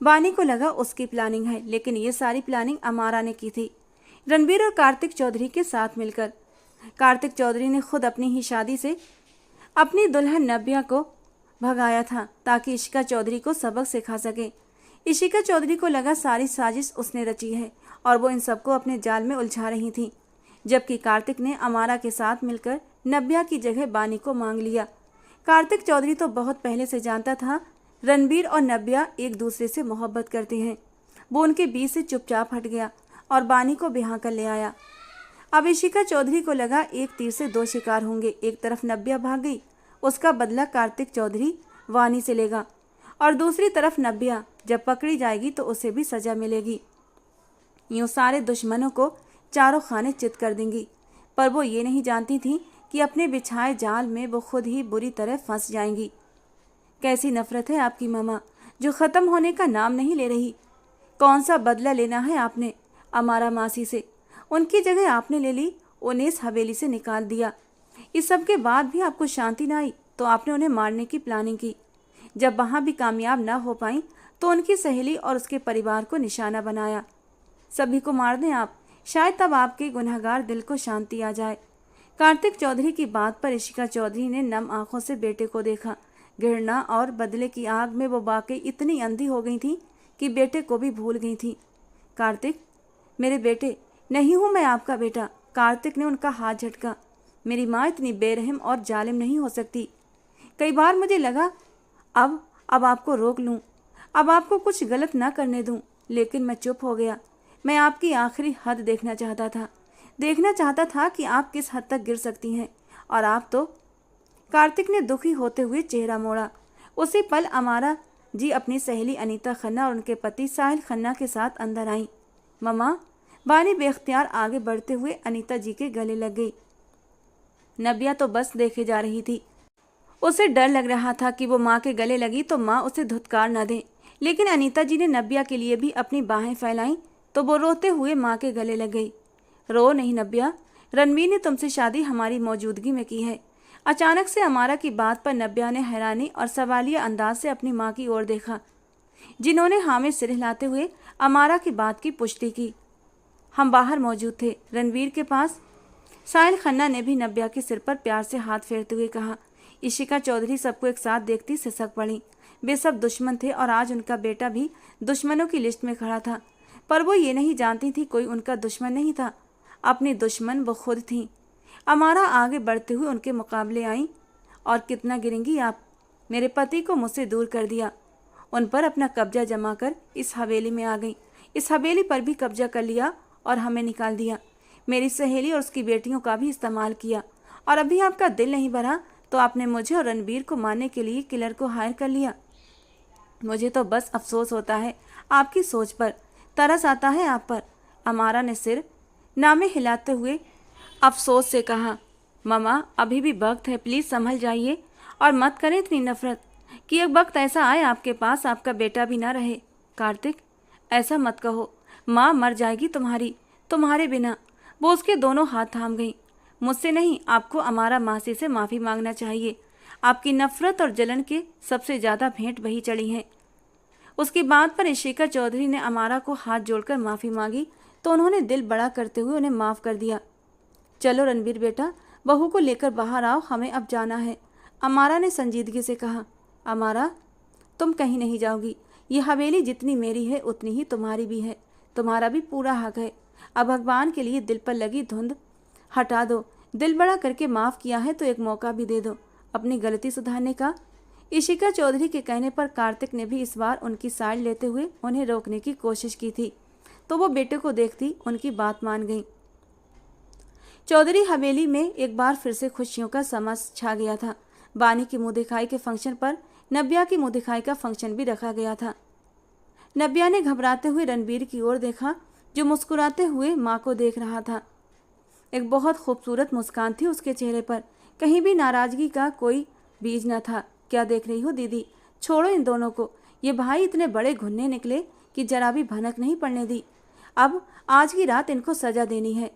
बानी को लगा उसकी प्लानिंग है, लेकिन ये सारी प्लानिंग अमारा ने की थी, रणवीर और कार्तिक चौधरी के साथ मिलकर। कार्तिक चौधरी ने खुद अपनी ही शादी से अपनी दुल्हन नब्या को भगाया था ताकि इशिका चौधरी को सबक सिखा सके। इशिका चौधरी को लगा सारी साजिश उसने रची है और वो इन सबको अपने जाल में उलझा रही थी, जबकि कार्तिक ने अमारा के साथ मिलकर नब्या की जगह बानी को मांग लिया। कार्तिक चौधरी तो बहुत पहले से जानता था रणवीर और नब्या एक दूसरे से मोहब्बत करते हैं। वो उनके बीच से चुपचाप हट गया और बानी को ब्याह कर ले आया। अब इशिका चौधरी को लगा एक तीर से 2 शिकार होंगे। एक तरफ नब्या भाग गई, उसका बदला कार्तिक चौधरी वानी से लेगा, और दूसरी तरफ नब्या जब पकड़ी जाएगी तो उसे भी सजा मिलेगी। यूँ सारे दुश्मनों को चारों खाने चित कर देंगी। पर वो ये नहीं जानती थी कि अपने बिछाए जाल में वो खुद ही बुरी तरह फंस जाएंगी। कैसी नफरत है आपकी मामा, जो ख़त्म होने का नाम नहीं ले रही। कौन सा बदला लेना है आपने अमारा मासी से? उनकी जगह आपने ले ली, उन्हें इस हवेली से निकाल दिया। इस सब के बाद भी आपको शांति ना आई तो आपने उन्हें मारने की प्लानिंग की। जब वहाँ भी कामयाब ना हो पाई तो उनकी सहेली और उसके परिवार को निशाना बनाया। सभी को मार दें आप, शायद तब आपके गुनहगार दिल को शांति आ जाए। कार्तिक चौधरी की बात पर इशिका चौधरी ने नम आंखों से बेटे को देखा। घृणा और बदले की आग में वो वाकई इतनी अंधी हो गई थी कि बेटे को भी भूल गई थी। कार्तिक, मेरे बेटे, नहीं हूँ मैं आपका बेटा। कार्तिक ने उनका हाथ झटका। मेरी माँ इतनी बेरहम और जालिम नहीं हो सकती। कई बार मुझे लगा अब आपको रोक लूँ, अब आपको कुछ गलत ना करने दूँ, लेकिन मैं चुप हो गया। मैं आपकी आखिरी हद देखना चाहता था कि आप किस हद तक गिर सकती हैं, और आप तो। कार्तिक ने दुखी होते हुए चेहरा मोड़ा। उसी पल अमारा जी अपनी सहेली अनीता खन्ना और उनके पति साहिल खन्ना के साथ अंदर आई। ममा, बानी बेख्तियार आगे बढ़ते हुए अनीता जी के गले लग गई। नब्या तो बस देखे जा रही थी। उसे डर लग रहा था कि वो माँ के गले लगी तो माँ उसे धुतकार न दे, लेकिन अनीता जी ने नब्या के लिए भी अपनी बाहें फैलाईं तो वो रोते हुए माँ के गले लग गई। रो नहीं नब्या, रणवीर ने तुमसे शादी हमारी मौजूदगी में की है। अचानक से अमारा की बात पर नब्या ने हैरानी और सवालिया अंदाज से अपनी माँ की ओर देखा, जिन्होंने हाँ में सिर हिलाते हुए अमारा की बात की पुष्टि की। हम बाहर मौजूद थे, रणवीर के पास। साहिल खन्ना ने भी नब्या के सिर पर प्यार से हाथ फेरते हुए कहा। इशिका चौधरी सबको एक साथ देखती सिसक पड़ी। वे सब दुश्मन थे और आज उनका बेटा भी दुश्मनों की लिस्ट में खड़ा था, पर वो ये नहीं जानती थी कोई उनका दुश्मन नहीं था। अपनी दुश्मन वो खुद थी। अमारा आगे बढ़ते हुए उनके मुकाबले आई। और कितना गिरेंगी आप? मेरे पति को मुझसे दूर कर दिया, उन पर अपना कब्जा जमा कर इस हवेली में आ गई। इस हवेली पर भी कब्जा कर लिया और हमें निकाल दिया। मेरी सहेली और उसकी बेटियों का भी इस्तेमाल किया, और अभी आपका दिल नहीं भरा तो आपने मुझे और रणवीर को मारने के लिए किलर को हायर कर लिया। मुझे तो बस अफसोस होता है आपकी सोच पर, तरस आता है आप पर। अमारा ने सिर नामे हिलाते हुए अफसोस से कहा, ममा अभी भी वक्त है, प्लीज़ संभल जाइए और मत करें इतनी नफरत कि एक वक्त ऐसा आए आपके पास आपका बेटा भी ना रहे। कार्तिक, ऐसा मत कहो, माँ मर जाएगी तुम्हारे बिना। वो उसके दोनों हाथ थाम गई। मुझसे नहीं, आपको अमारा मासी से माफ़ी मांगना चाहिए। आपकी नफरत और जलन के सबसे ज़्यादा भेंट वही चढ़ी हैं। उसकी बात पर इशिका चौधरी ने अमारा को हाथ जोड़कर माफ़ी मांगी तो उन्होंने दिल बड़ा करते हुए उन्हें माफ़ कर दिया। चलो रणबीर बेटा, बहू को लेकर बाहर आओ, हमें अब जाना है, अमारा ने संजीदगी से कहा। अमारा, तुम कहीं नहीं जाओगी। ये हवेली जितनी मेरी है उतनी ही तुम्हारी भी है, तुम्हारा भी पूरा हक है। अब भगवान के लिए दिल पर लगी धुंध हटा दो, दिल बड़ा करके माफ़ किया है तो एक मौका भी दे दो अपनी गलती सुधारने का। इशिका चौधरी के कहने पर कार्तिक ने भी इस बार उनकी साइड लेते हुए उन्हें रोकने की कोशिश की थी, तो वो बेटे को देखती उनकी बात मान गई। चौधरी हवेली में एक बार फिर से खुशियों का समा छा गया था। बानी की मुँह दिखाई के फंक्शन पर नब्या की मुँह दिखाई का फंक्शन भी रखा गया था। नब्या ने घबराते हुए रणबीर की ओर देखा, जो मुस्कुराते हुए माँ को देख रहा था। एक बहुत खूबसूरत मुस्कान थी उसके चेहरे पर, कहीं भी नाराजगी का कोई बीज न था। क्या देख रही हो दीदी, छोड़ो इन दोनों को। ये भाई इतने बड़े घुन्ने निकले कि जरा भी भनक नहीं पड़ने दी। अब आज की रात इनको सजा देनी है।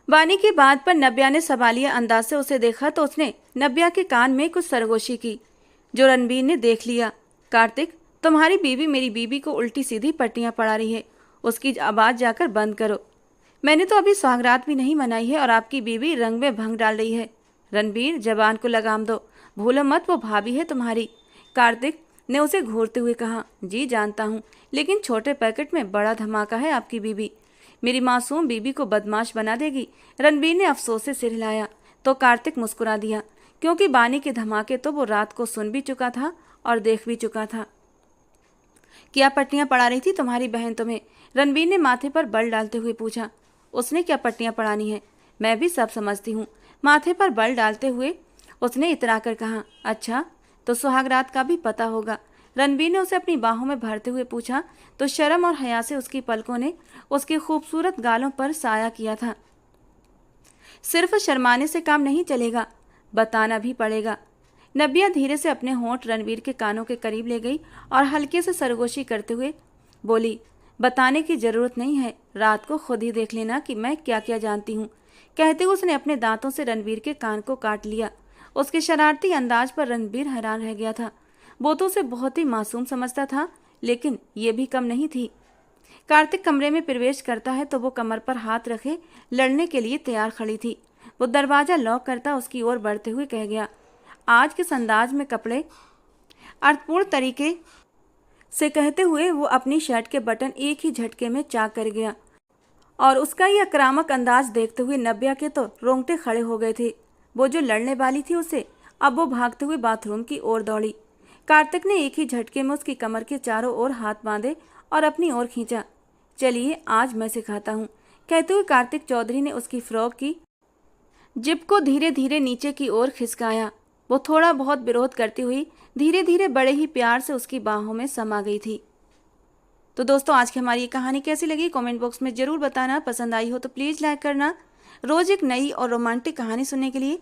बानी की बात पर नब्या ने सवालिया अंदाज से उसे देखा तो उसने नब्या के कान में कुछ सरगोशी की, जो रणबीर ने देख लिया। कार्तिक, तुम्हारी बीवी मेरी बीवी को उल्टी सीधी पट्टियां पड़ा रही है, उसकी आवाज़ जाकर बंद करो। मैंने तो अभी सुहागरात भी नहीं मनाई है और आपकी बीवी रंग में भंग डाल रही है। रणबीर, जबान को लगाम दो, भूलो मत वो भाभी है तुम्हारी। कार्तिक ने उसे घूरते हुए कहा। जी जानता हूँ, लेकिन छोटे पैकेट में बड़ा धमाका है आपकी बीवी। मेरी मासूम बीबी को बदमाश बना देगी। रणबीर ने अफसोस से सिर हिलाया तो कार्तिक मुस्कुरा दिया, क्योंकि बानी के धमाके तो वो रात को सुन भी चुका था और देख भी चुका था। क्या पट्टियां पड़ा रही थी तुम्हारी बहन तुम्हें? रणबीर ने माथे पर बल डालते हुए पूछा। उसने क्या पट्टियां पड़ानी है, मैं भी सब समझती हूँ। माथे पर बल डालते हुए उसने इतरा कर कहा। अच्छा, तो सुहागरात का भी पता होगा? रणबीर ने उसे अपनी बाहों में भरते हुए पूछा तो शर्म और हया से उसकी पलकों ने उसके खूबसूरत गालों पर साया किया था। सिर्फ शर्माने से काम नहीं चलेगा, बताना भी पड़ेगा। नब्या धीरे से अपने होंठ रणबीर के कानों के करीब ले गई और हल्के से सरगोशी करते हुए बोली, बताने की जरूरत नहीं है, रात को खुद ही देख लेना कि मैं क्या क्या जानती हूँ। कहते हुए उसने अपने दांतों से रणबीर के कान को काट लिया। उसके शरारती अंदाज पर रणबीर हैरान रह गया था। वो तो उसे बहुत ही मासूम समझता था, लेकिन ये भी कम नहीं थी। कार्तिक कमरे में प्रवेश करता है तो वो कमर पर हाथ रखे लड़ने के लिए तैयार खड़ी थी। वो दरवाजा लॉक करता उसकी ओर बढ़ते हुए कह गया। आज किस अंदाज में कपड़े, अर्थपूर्ण तरीके से कहते हुए वो अपनी शर्ट के बटन एक ही झटके में चाक कर गया और उसका ये आक्रामक अंदाज देखते हुए नब्या के तो रोंगटे खड़े हो गए थे। वो जो लड़ने वाली थी उसे अब वो भागते हुए बाथरूम की ओर दौड़ी। कार्तिक ने एक ही झटके में उसकी कमर के चारों ओर हाथ बांधे और अपनी ओर खींचा। चलिए आज मैं सिखाता हूँ, कहते हुए कार्तिक चौधरी ने उसकी फ्रॉक की जिप को धीरे धीरे नीचे की ओर खिसकाया। वो थोड़ा बहुत विरोध करती हुई धीरे धीरे बड़े ही प्यार से उसकी बाहों में समा गई थी। तो दोस्तों, आज की हमारी ये कहानी कैसी लगी कमेंट बॉक्स में ज़रूर बताना। पसंद आई हो तो प्लीज़ लाइक करना। रोज़ एक नई और रोमांटिक कहानी सुनने के लिए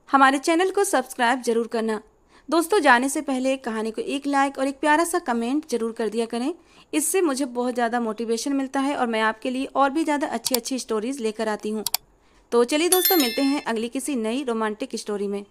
हमारे चैनल को सब्सक्राइब जरूर करना। दोस्तों, जाने से पहले कहानी को एक लाइक और एक प्यारा सा कमेंट जरूर कर दिया करें। इससे मुझे बहुत ज़्यादा मोटिवेशन मिलता है और मैं आपके लिए और भी ज़्यादा अच्छी अच्छी स्टोरीज़ लेकर आती हूँ। तो चलिए दोस्तों, मिलते हैं अगली किसी नई रोमांटिक स्टोरी में।